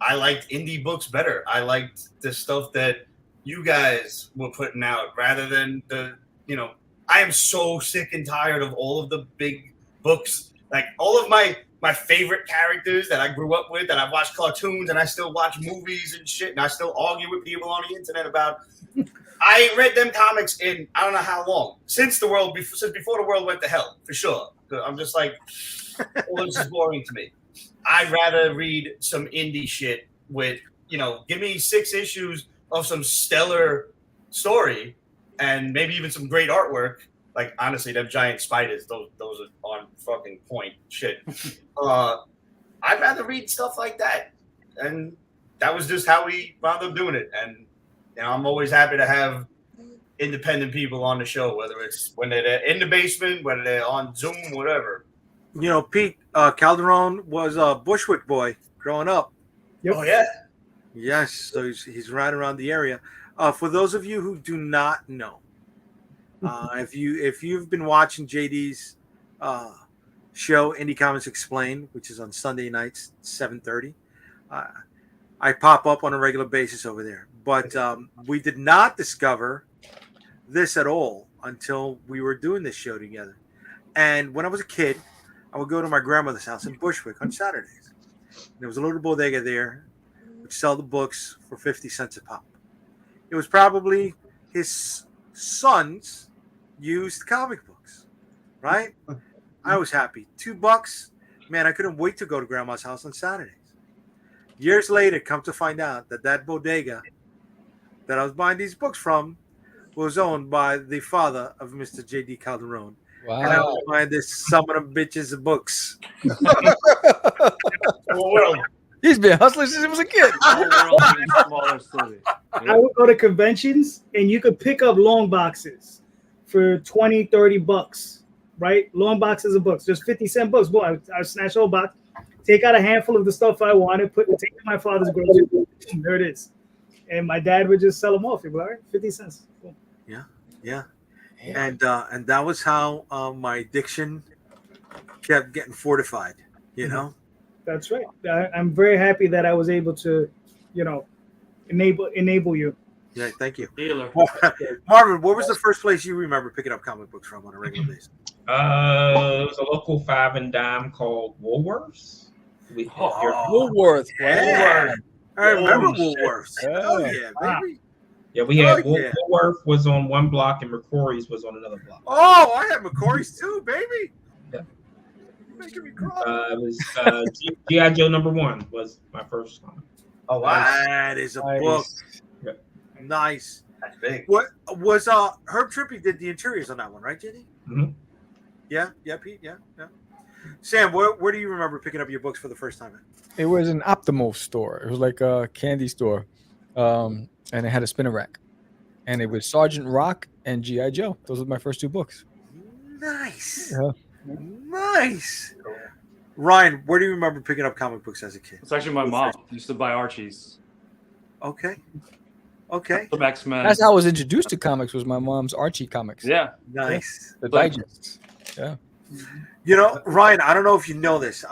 Speaker 6: I liked indie books better. I liked the stuff that you guys were putting out rather than I am so sick and tired of all of the big books. Like all of my favorite characters that I grew up with, that I've watched cartoons and I still watch movies and shit, and I still argue with people on the internet about. I ain't read them comics in I don't know how long. Since before the world went to hell, for sure. I'm just like, well, this is boring to me. I'd rather read some indie shit with, give me 6 issues of some stellar story and maybe even some great artwork. Like, honestly, them giant spiders, those are on fucking point shit. I'd rather read stuff like that. And that was just how we wound up doing it. And, I'm always happy to have independent people on the show, whether it's when they're in the basement, whether they're on Zoom, whatever.
Speaker 1: Pete Calderon was a Bushwick boy growing up.
Speaker 5: Yep.
Speaker 6: Oh, yeah?
Speaker 1: Yes, so he's right around the area. For those of you who do not know, if you've been watching JD's show Indie Comics Explained, which is on Sunday nights 7:30, I pop up on a regular basis over there. But we did not discover this at all until we were doing this show together. And when I was a kid, I would go to my grandmother's house in Bushwick on Saturdays. There was a little bodega there which sell the books for 50 cents a pop. It was probably his son's used comic books, right? I was happy. $2, man, I couldn't wait to go to grandma's house on Saturdays. Years later, come to find out that bodega that I was buying these books from was owned by the father of Mr. J.D. Calderon.
Speaker 4: Wow.
Speaker 1: And I was buying some of them bitches of books.
Speaker 4: He's been hustling since he was a kid.
Speaker 5: I would go to conventions and you could pick up long boxes for $20-$30, right? Long boxes of books, just 50-cent books. Boy, I would snatch a whole box, take out a handful of the stuff I wanted, take it to my father's grocery. There it is. And my dad would just sell them off. He'd be like, all right, 50 cents. Cool.
Speaker 1: Yeah. And that was how my addiction kept getting fortified,
Speaker 5: That's right. I'm very happy that I was able to, enable you.
Speaker 1: Yeah, thank you.
Speaker 3: Healer.
Speaker 1: Marvin, what was the first place you remember picking up comic books from on a regular basis?
Speaker 2: It was a local 5 and dime called Woolworths.
Speaker 4: Woolworth.
Speaker 1: Yeah. I remember Woolworths. Oh yeah, baby.
Speaker 2: Yeah, we had Woolworth was on one block and McCrory's was on another block.
Speaker 1: Oh, I had McCrory's too, baby.
Speaker 2: Yeah.
Speaker 1: Making me cry.
Speaker 2: It was G.I. Joe #1 was my first one.
Speaker 6: Oh wow,
Speaker 1: that is a book.
Speaker 2: Yeah.
Speaker 1: Nice.
Speaker 6: That's big.
Speaker 1: What was Herb Trippy did the interiors on that one, right, Jenny?
Speaker 2: Mm-hmm.
Speaker 1: Yeah, Pete, yeah. Sam, where do you remember picking up your books for the first time?
Speaker 4: It was an Optimal store. It was like a candy store, and it had a spinner rack, and it was Sergeant Rock and G.I. Joe. Those were my first 2 books.
Speaker 1: Nice.
Speaker 4: Yeah.
Speaker 1: Nice. Ryan, where do you remember picking up comic books as a kid?
Speaker 3: It's actually my mom. Used to buy Archie's.
Speaker 1: Okay.
Speaker 3: The X-Men.
Speaker 4: That's how I was introduced to comics. Was my mom's Archie comics.
Speaker 3: Yeah.
Speaker 1: Nice.
Speaker 4: The digests. Yeah.
Speaker 1: Ryan, I don't know if you know this.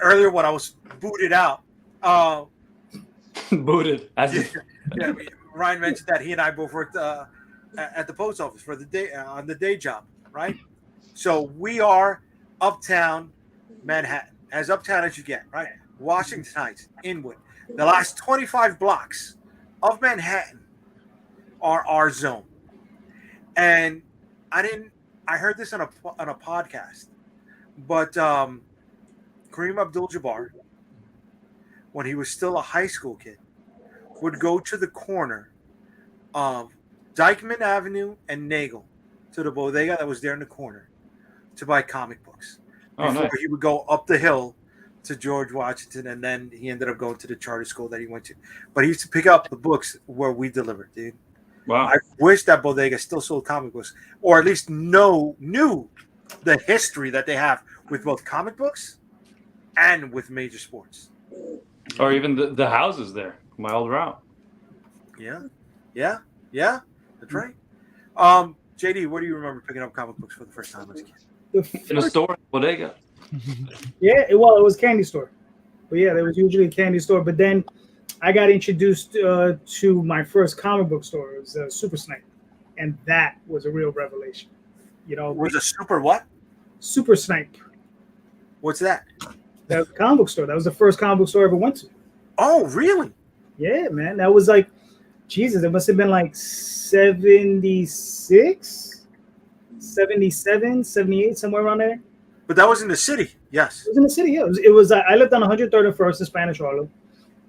Speaker 1: Earlier when I was booted out,
Speaker 3: Booted.
Speaker 1: Ryan mentioned that he and I both worked at the post office for the day on the day job, right? So we are uptown Manhattan, as uptown as you get, right? Washington Heights, Inwood. The last 25 blocks of Manhattan are our zone. And I heard this on a podcast, but Kareem Abdul-Jabbar, when he was still a high school kid, would go to the corner of Dykeman Avenue and Nagel to the bodega that was there in the corner to buy comic books. Before he would go up the hill to George Washington, and then he ended up going to the charter school that he went to. But he used to pick up the books where we delivered, dude.
Speaker 3: Wow.
Speaker 1: I wish that bodega still sold comic books, or at least knew the history that they have with both comic books and with major sports.
Speaker 3: Or even the houses there. My old route.
Speaker 1: Yeah. That's right. JD, what do you remember picking up comic books for the first time as a kid?
Speaker 3: In a store, bodega.
Speaker 5: Yeah, it was candy store. But yeah, there was usually a candy store. But then I got introduced to my first comic book store. It was Super Snipe, and that was a real revelation. You know,
Speaker 1: Was a super what?
Speaker 5: Super Snipe.
Speaker 1: What's that?
Speaker 5: That was a comic book store. That was the first comic book store I ever went to.
Speaker 1: Oh, really?
Speaker 5: Yeah, man. That was like, Jesus, it must have been like 76, 77, 78, somewhere around there.
Speaker 1: But that was in the city. Yes.
Speaker 5: It was in the city. Yeah, it was. I lived on 131st in Spanish Harlem,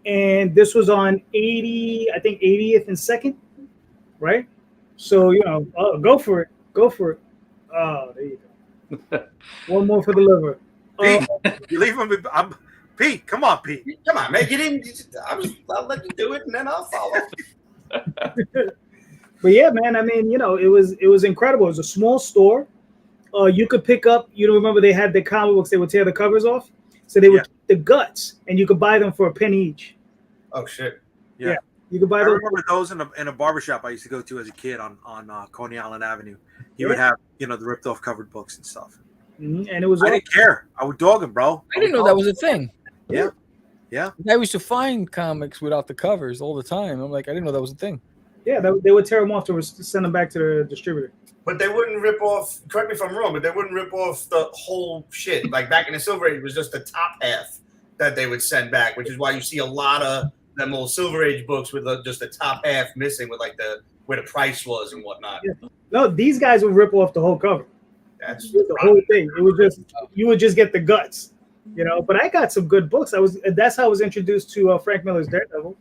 Speaker 5: and this was on 80, I think 80th and 2nd, right? So go for it. Oh, there you go. One more for the liver.
Speaker 1: Pete, you leave him. Pete, come on, Pete.
Speaker 6: Come on, man. I'll let you do it, and then I'll follow.
Speaker 5: But yeah, man. I mean, it was incredible. It was a small store. You could pick up. Remember they had the comic books. They would tear the covers off, so they would keep the guts, and you could buy them for a penny each.
Speaker 6: Oh shit!
Speaker 5: Yeah. You could buy
Speaker 1: I
Speaker 5: those.
Speaker 1: remember those in a barbershop I used to go to as a kid on Coney Island Avenue. He would have the ripped off covered books and stuff.
Speaker 5: And it was.
Speaker 1: I didn't care. I would dog him, bro.
Speaker 4: I didn't know that was a thing.
Speaker 1: Yeah.
Speaker 4: I used to find comics without the covers all the time. I'm like, I didn't know that was a thing.
Speaker 5: Yeah, they would tear them off to send them back to the distributor.
Speaker 6: But they wouldn't rip off. Correct me if I'm wrong, but they wouldn't rip off the whole shit. Like back in the Silver Age, it was just the top half that they would send back, which is why you see a lot of them old Silver Age books with just the top half missing, with like where the price was and whatnot.
Speaker 5: Yeah. No, these guys would rip off the whole cover.
Speaker 6: That's
Speaker 5: the whole thing. It was just you would just get the guts, But I got some good books. That's how I was introduced to Frank Miller's Daredevil.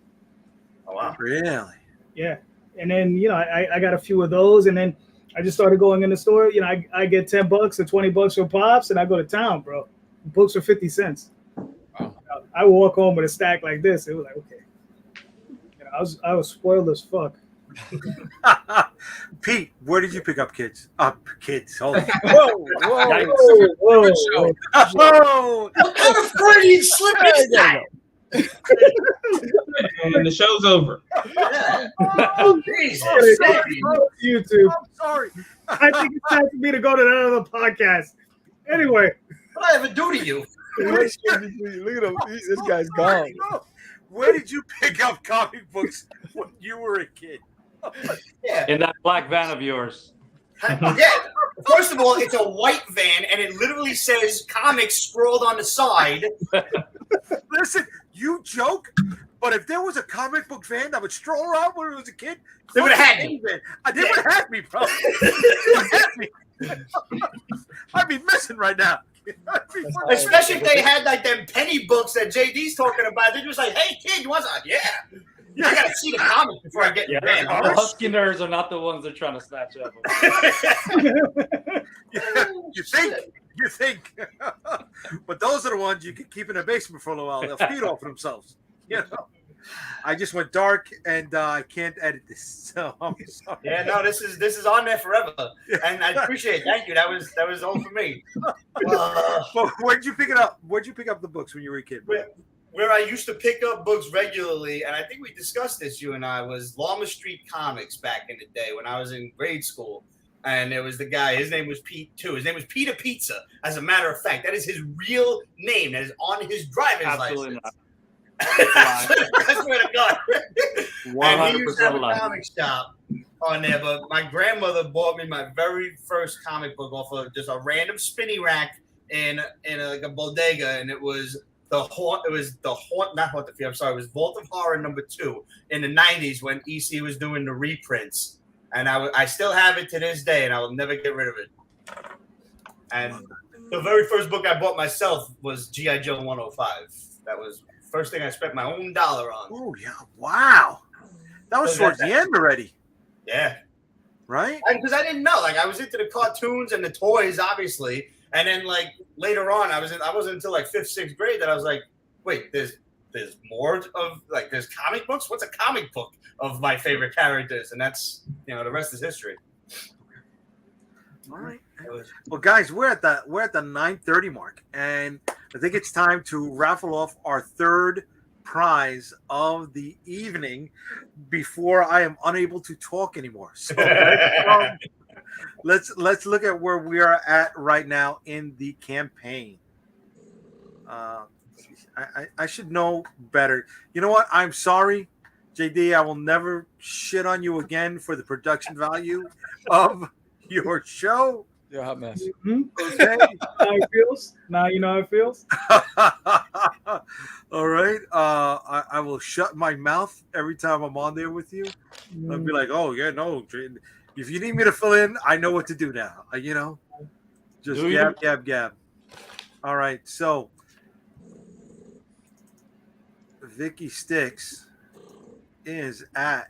Speaker 6: Oh wow,
Speaker 1: really?
Speaker 5: Yeah, and then I got a few of those, and then I just started going in the store. I get $10 or $20 for pops, and I go to town, bro. Books are 50 cents.
Speaker 4: Wow.
Speaker 5: I would walk home with a stack like this. It was like, okay. I was spoiled as fuck.
Speaker 1: Pete, where did you pick up kids? Kids. Hold on.
Speaker 5: Whoa.
Speaker 6: What kind of Freudian slip is that?
Speaker 2: And the show's over.
Speaker 6: Oh, Jesus.
Speaker 5: YouTube.
Speaker 1: I'm sorry.
Speaker 5: I think it's time for me to go to that other podcast. Anyway.
Speaker 6: What did I ever do to you?
Speaker 4: Look at him. This guy's gone.
Speaker 1: Where did you pick up comic books when you were a kid?
Speaker 6: Yeah.
Speaker 3: In that black van of yours.
Speaker 6: Yeah. First of all, it's a white van, and it literally says comics scrolled on the side.
Speaker 1: Listen, you joke, but if there was a comic book van that would stroll around when I was a kid,
Speaker 6: They would have had me.
Speaker 1: They would have had me, bro. They would have me. I'd be missing right now.
Speaker 6: Especially if they had like them penny books that JD's talking about. They're just like, "Hey, kid, you want some?" Yeah. I gotta see the comic before I get in the van.
Speaker 3: The husky nerds are not the ones they're trying to snatch up.
Speaker 1: You think, but those are the ones you can keep in a basement for a little while. They'll feed off of themselves. I just went dark, and I can't edit this, so I'm sorry.
Speaker 6: Yeah, no, this is on there forever, and I appreciate it. Thank you. That was all for me.
Speaker 1: But where'd you pick it up? Where'd you pick up the books when you were a kid?
Speaker 6: Where I used to pick up books regularly, and I think we discussed this, you and I, was Lama Street Comics back in the day when I was in grade school. And there was the guy, his name was Pete, too. His name was Peter Pizza, as a matter of fact. That is his real name. That is on his driver's license.
Speaker 3: Not.
Speaker 6: I swear to God.
Speaker 3: 100%
Speaker 6: And he used to have a
Speaker 3: lying.
Speaker 6: comic shop on there. But my grandmother bought me my very first comic book off of just a random spinny rack in a bodega, and it was not Haunt the Fear. I'm sorry, it was Vault of Horror #2 in the 90s when EC was doing the reprints. And I still have it to this day, and I will never get rid of it. And the very first book I bought myself was G.I. Joe 105. That was the first thing I spent my own dollar on.
Speaker 1: Oh, yeah. Wow. That was towards the end already.
Speaker 6: Yeah.
Speaker 1: Right?
Speaker 6: Because I didn't know. Like, I was into the cartoons and the toys, obviously. And then, like, later on, I wasn't until, like, 5th, 6th grade that I was like, wait, there's there's more of like there's comic books. What's a comic book of my favorite characters? And that's the rest is history.
Speaker 1: All right. Well, guys, we're at the 9:30 mark, and I think it's time to raffle off our third prize of the evening before I am unable to talk anymore. So let's look at where we are at right now in the campaign. I should know better. You know what? I'm sorry, JD. I will never shit on you again for the production value of your show.
Speaker 4: You're a hot mess.
Speaker 1: Okay.
Speaker 5: How it feels. Now you know how it feels.
Speaker 1: All right. I will shut my mouth every time I'm on there with you. I'll be like, oh yeah, no. If you need me to fill in, I know what to do now. Just gab. All right. So Vicky Styx is at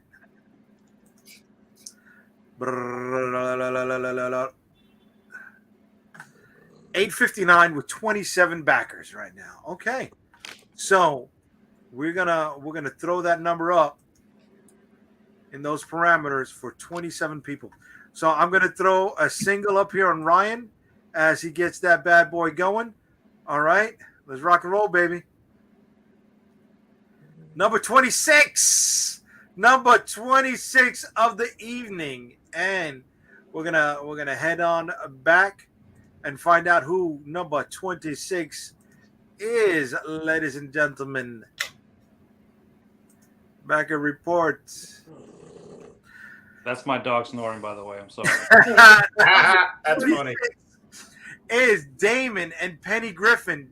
Speaker 1: 859 with 27 backers right now. Okay, so we're gonna throw that number up in those parameters for 27 people. So I'm gonna throw a single up here on Ryan as he gets that bad boy going. All right, let's rock and roll, baby. Number 26 of the evening, and we're gonna head on back and find out who number 26 is, ladies and gentlemen. Backer report.
Speaker 3: That's my dog snoring, by the way. I'm sorry.
Speaker 6: That's funny.
Speaker 1: Is Damon and Penny Griffin.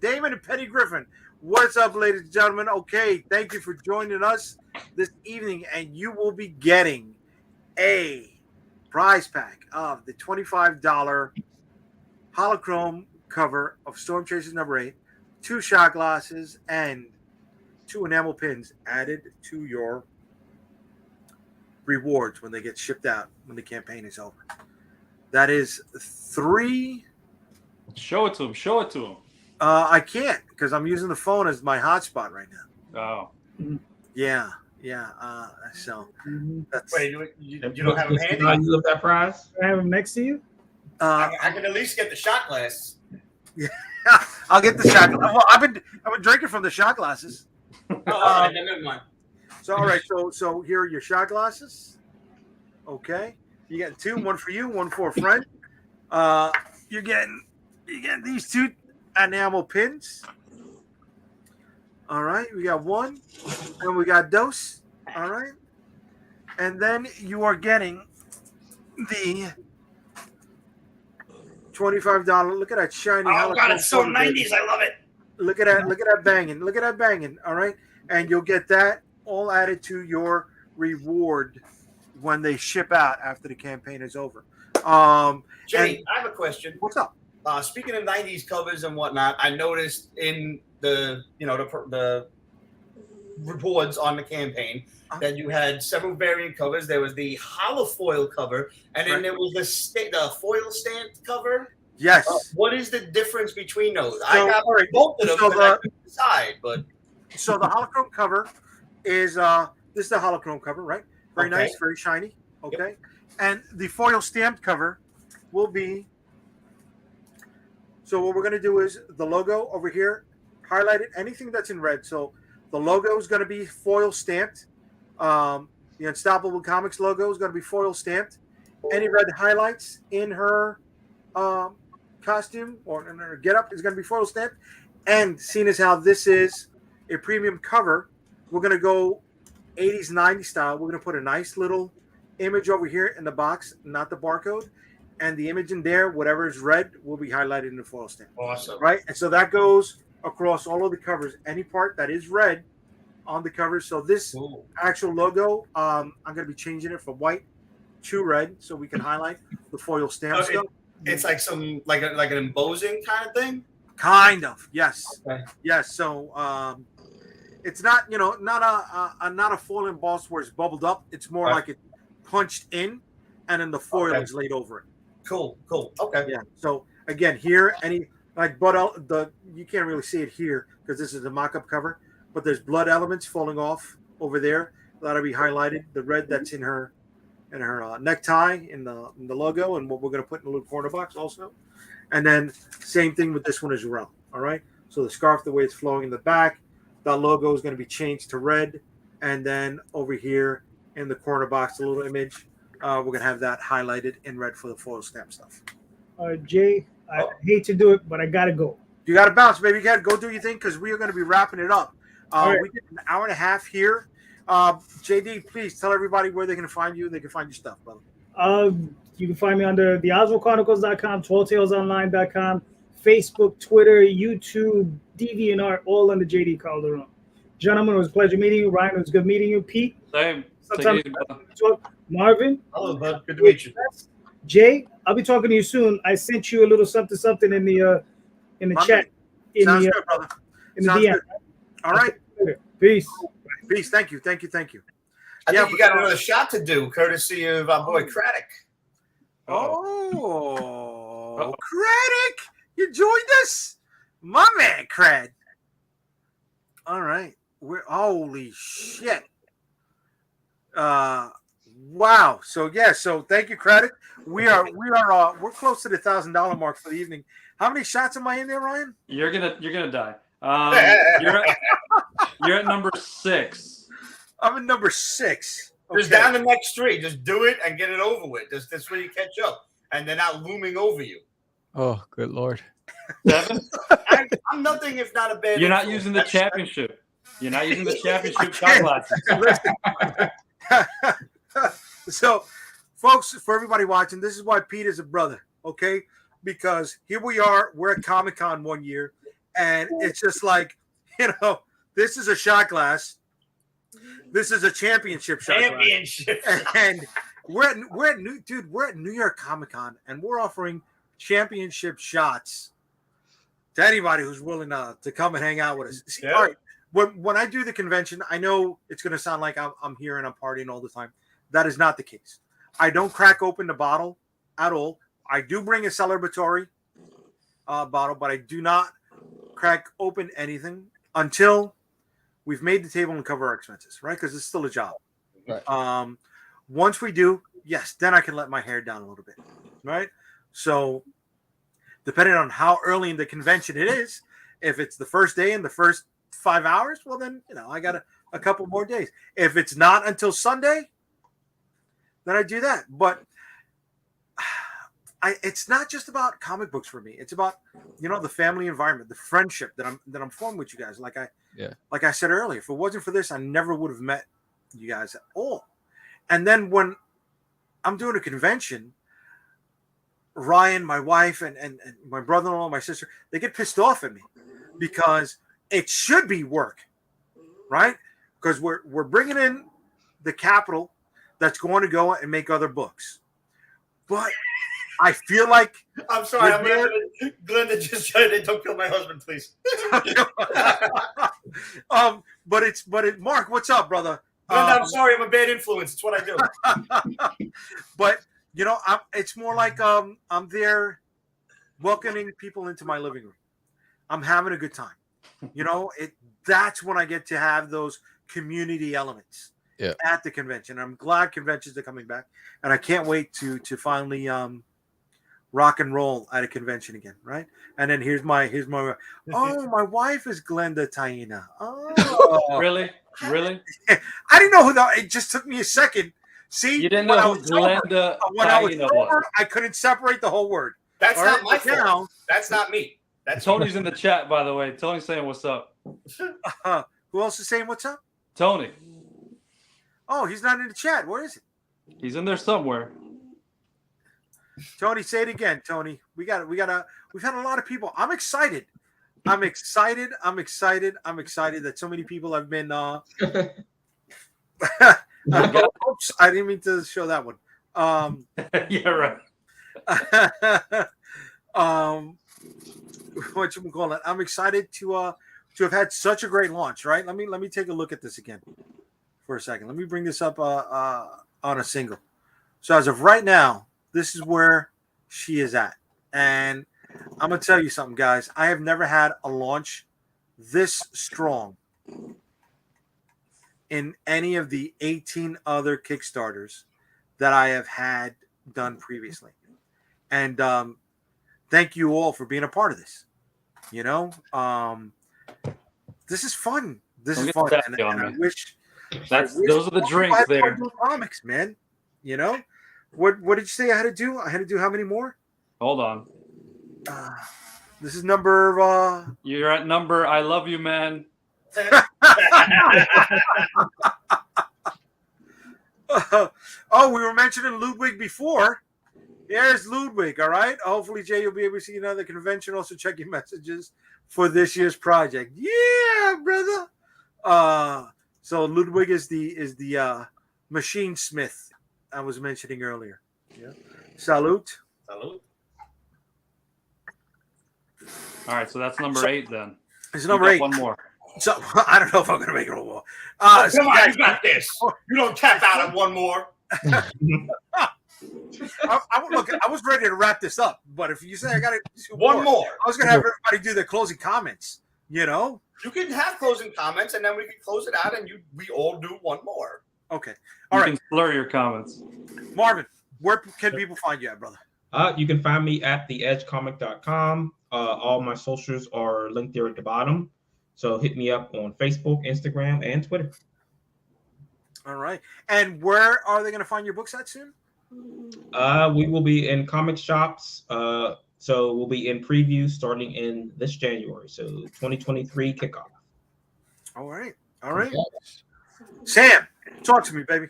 Speaker 1: What's up, ladies and gentlemen? Okay, thank you for joining us this evening, and you will be getting a prize pack of the $25 holochrome cover of Storm Chasers number 8, 2 shot glasses, and 2 enamel pins added to your rewards when they get shipped out when the campaign is over. That is 3.
Speaker 3: Show it to him.
Speaker 1: I can't because I'm using the phone as my hotspot right now.
Speaker 3: Oh.
Speaker 1: Yeah. So that's.
Speaker 6: Wait, you don't have them handy?
Speaker 2: You love that prize?
Speaker 5: I have them next to you.
Speaker 6: I can at least get the shot glass.
Speaker 1: Yeah, I'll get the shot. Well, I've been drinking from the shot glasses.
Speaker 6: Never mind.
Speaker 1: So all right, so here are your shot glasses. Okay, you get 2, 1 for you, 1 for a friend. You're getting these 2 enamel pins. All right, we got 1, and we got dose. All right, and then you are getting the $25. Look at that shiny.
Speaker 6: Oh God, it's so 90s. I love it.
Speaker 1: Look at that banging. All right, and you'll get that all added to your reward when they ship out after the campaign is over.
Speaker 6: Jay, I have a question.
Speaker 1: What's up?
Speaker 6: Speaking of 90s covers and whatnot, I noticed in the rewards on the campaign that you had several variant covers. There was the holofoil cover, and then there was the foil stamped cover.
Speaker 1: Yes.
Speaker 6: What is the difference between those?
Speaker 1: So,
Speaker 6: I got both of them,
Speaker 1: so
Speaker 6: but I couldn't decide. But
Speaker 1: so the holochrome cover is this is the holochrome cover, right? Very nice, very shiny. Okay,
Speaker 6: Yep.
Speaker 1: And the foil stamped cover will be. So what we're going to do is the logo over here, highlighted anything that's in red. So the logo is going to be foil stamped. The Unstoppable Comics logo is going to be foil stamped. Any red highlights in her costume or in her getup is going to be foil stamped. And seeing as how this is a premium cover, we're going to go 80s, 90s style. We're going to put a nice little image over here in the box, not the barcode. And the image in there, whatever is red, will be highlighted in the foil stamp.
Speaker 6: awesome,
Speaker 1: Right? And so that goes across all of the covers. Any part that is red on the cover. So this actual logo, I'm going to be changing it from white to red so we can highlight the foil stamp stuff.
Speaker 6: It's like some like an embossing kind of thing.
Speaker 1: Kind of, yes.
Speaker 6: Okay.
Speaker 1: Yes. So it's not, not a foil embossed where it's bubbled up. It's more like it punched in and then the foil is laid over it.
Speaker 6: Cool. Okay.
Speaker 1: Yeah. So again, here, you can't really see it here because this is the mock-up cover, but there's blood elements falling off over there. That'll be highlighted. The red that's in her necktie, in the logo, and what we're going to put in the little corner box also. And then same thing with this one as well. All right. So the scarf, the way it's flowing in the back, that logo is going to be changed to red. And then over here in the corner box, the little image, we're going to have that highlighted in red for the foil stamp stuff.
Speaker 5: Jay, I hate to do it, but I got to go.
Speaker 1: You got to bounce, baby. You got to go do your thing because we are going to be wrapping it up.
Speaker 5: Right.
Speaker 1: We did an hour and a half here. JD, please tell everybody where they can find you. They can find your stuff, brother.
Speaker 5: You can find me under the OswaldChronicles.com, TallTalesOnline.com, Facebook, Twitter, YouTube, DeviantArt, all under JD Calderon. Gentlemen, it was a pleasure meeting you. Ryan, it was good meeting you. Pete,
Speaker 3: Same.
Speaker 5: sometimes talk. Marvin,
Speaker 6: Hello, bud. Good to meet you.
Speaker 5: Jay, I'll be talking to you soon. I sent you a little something in the chat.
Speaker 1: Sounds good, brother.
Speaker 5: In the
Speaker 1: Sounds
Speaker 5: DM.
Speaker 1: good. All right.
Speaker 5: Peace.
Speaker 1: Peace. Thank you.
Speaker 6: I think you got another shot to do, courtesy of our boy Craddock.
Speaker 1: Oh, Craddock, you joined us, my man, Crad. All right, holy shit. Wow. So thank you, Craddock. We're close to the $1,000 mark for the evening. How many shots am I in there, Ryan?
Speaker 3: You're gonna die. You're at number 6.
Speaker 1: I'm in number 6.
Speaker 6: Just down the next three. Just do it and get it over with. This way you catch up, and they're not looming over you.
Speaker 4: Oh, good Lord.
Speaker 3: 7.
Speaker 6: I'm nothing if not a bad.
Speaker 3: You're not using the championship. You're not using the championship shot glasses.
Speaker 1: So, folks, for everybody watching, this is why Pete is a brother, okay? Because here we are, we're at Comic-Con one year, and it's just like, this is a shot glass. This is a championship shot glass. And we're at New York Comic-Con, and we're offering championship shots to anybody who's willing to come and hang out with us. See, all right, when I do the convention, I know it's going to sound like I'm here and I'm partying all the time. That is not the case. I don't crack open the bottle at all. I do bring a celebratory bottle, but I do not crack open anything until we've made the table and cover our expenses, right? Because it's still a job.
Speaker 4: Right.
Speaker 1: Once we do, yes, then I can let my hair down a little bit, right? So depending on how early in the convention it is, if it's the first day and the first 5 hours, well, then, I got a couple more days. If it's not until Sunday, then I do that. But it's not just about comic books for me. It's about, the family environment, the friendship that I'm forming with you guys. Like I said earlier, if it wasn't for this, I never would have met you guys at all. And then when I'm doing a convention, Ryan, my wife, and my brother-in-law, my sister, they get pissed off at me because it should be work, right? Because we're bringing in the capital that's going to go and make other books. But I feel like
Speaker 6: I'm sorry. Glenda just said, "Don't kill my husband, please."
Speaker 1: But Mark, what's up, brother?
Speaker 6: Glenda, I'm sorry. I'm a bad influence. It's what I do.
Speaker 1: But it's more like I'm there welcoming people into my living room. I'm having a good time. That's when I get to have those community elements at the convention. I'm glad conventions are coming back, and I can't wait to finally rock and roll at a convention again, right? And then here's my my wife is Glenda Taina. Oh,
Speaker 3: Really?
Speaker 1: I didn't know who that. It just took me a second. See,
Speaker 3: You didn't know who Glenda Taina was.
Speaker 1: I couldn't separate the whole word.
Speaker 6: That's
Speaker 1: All
Speaker 6: not
Speaker 1: right,
Speaker 6: my
Speaker 1: now-
Speaker 6: fault. That's not me. That's
Speaker 3: Tony's in the chat, by the way. Tony's saying what's up.
Speaker 1: Who else is saying what's up?
Speaker 3: Tony.
Speaker 1: Oh, he's not in the chat. Where is it?
Speaker 3: He's in there somewhere.
Speaker 1: Tony, say it again, Tony. We've had a lot of people. I'm excited. that so many people have been oops, I didn't mean to show that one.
Speaker 3: Yeah, right.
Speaker 1: What you call it? I'm excited to have had such a great launch, right? Let me take a look at this again for a second. Let me bring this up on a single. So as of right now, this is where she is at. And I'm going to tell you something, guys. I have never had a launch this strong in any of the 18 other Kickstarters that I have had done previously. And thank you all for being a part of this. You know, this is fun. This is fun. And I wish
Speaker 3: those are the drinks there.
Speaker 1: Comics, man. You know, what did you say I had to do? I had to do how many more?
Speaker 3: Hold on.
Speaker 1: This is number.
Speaker 3: You're at number. I love you, man.
Speaker 1: Oh, we were mentioning Ludwig before. Here's Ludwig. All right. Hopefully, Jay, you'll be able to see another convention. Also, check your messages for this year's project. Yeah, brother. So Ludwig is the machine smith I was mentioning earlier. Yeah. Salute.
Speaker 6: Salute.
Speaker 3: All right, so that's number 8 then.
Speaker 1: It's number 8.
Speaker 3: One more.
Speaker 1: So I don't know if I'm going to make it one more.
Speaker 6: Come on, you got this. You don't tap out at one more.
Speaker 1: I was ready to wrap this up, but if you say I got to do
Speaker 6: one more,
Speaker 1: I was going to have everybody do their closing comments. You know,
Speaker 6: you can have closing comments, and then we can close it out, and we all do one more.
Speaker 1: Okay, all right.
Speaker 3: You can blur your comments.
Speaker 1: Marvin, where can people find you at, brother?
Speaker 2: You can find me at theedgecomic.com. All my socials are linked there at the bottom. So hit me up on Facebook, Instagram, and Twitter.
Speaker 1: All right. And where are they going to find your books at soon?
Speaker 2: We will be in comic shops. So we'll be in preview starting in this January. So 2023 kickoff.
Speaker 1: All right. All right. Sam, talk to me, baby.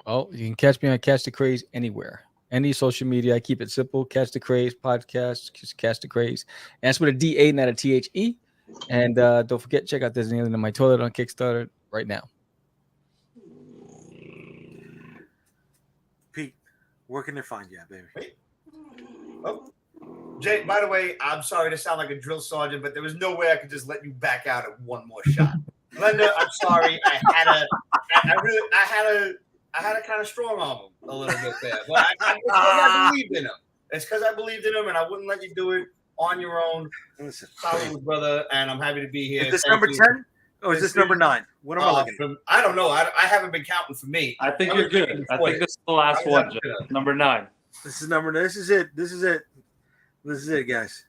Speaker 4: Oh, you can catch me on Catch the Craze anywhere. Any social media. I keep it simple. Catch the Craze podcast. Just Catch the Craze. And that's with a D-A, not a T-H-E. And don't forget, check out There's an Alien in My Toilet on Kickstarter right now.
Speaker 1: Pete, where can they find you at, baby?
Speaker 6: Wait. Oh. Jay, by the way, I'm sorry to sound like a drill sergeant, but there was no way I could just let you back out at one more shot. Glenda, I'm sorry. I had to kind of strong arm him a little bit there. But I believed in him. It's because I believed in him, and I wouldn't let you do it on your own.
Speaker 1: Listen,
Speaker 6: solid, brother, and I'm happy to be here.
Speaker 1: Is this number 10? Or is this number 9? What am I looking at?
Speaker 6: I don't know. I haven't been counting for me.
Speaker 3: I think you're good. I think this is the last one, number 9.
Speaker 1: This is it. This is it, guys.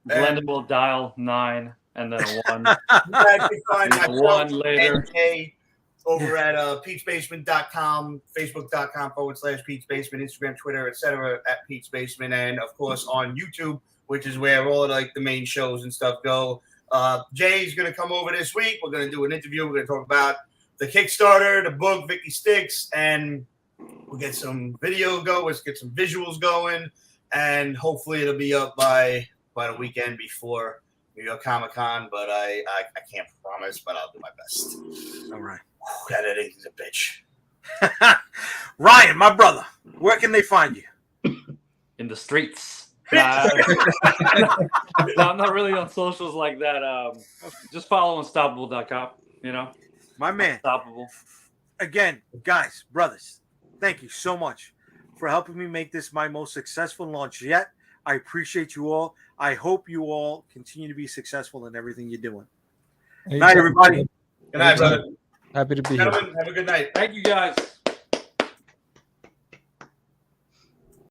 Speaker 3: Glenda will dial 9 and then a 1.
Speaker 6: You can find
Speaker 3: and a 1 later.
Speaker 6: Over at Pete'sBasement.com, Facebook.com/Pete's Basement, Instagram, Twitter, etc. at Pete's Basement, and of course on YouTube, which is where all of like the main shows and stuff go. Jay's gonna come over this week. We're gonna do an interview. We're gonna talk about the Kickstarter, the book, Vicky Styx, and we'll get some video going. Let's get some visuals going, and hopefully it'll be up by the weekend before New York Comic Con. But I can't promise, but I'll do my best.
Speaker 1: All right.
Speaker 6: That editing's a bitch.
Speaker 1: Ryan, my brother, where can they find you?
Speaker 3: In the streets. Nah, I'm not really on socials like that. Just follow Unstoppable.com, you know?
Speaker 1: My man.
Speaker 3: Unstoppable.
Speaker 1: Again, guys, brothers, thank you so much for helping me make this my most successful launch yet. I appreciate you all. I hope you all continue to be successful in everything you're doing. Good night, everybody.
Speaker 6: Good night, brother.
Speaker 4: Happy to be here.
Speaker 6: Gentlemen, have a good night.
Speaker 3: Thank you, guys.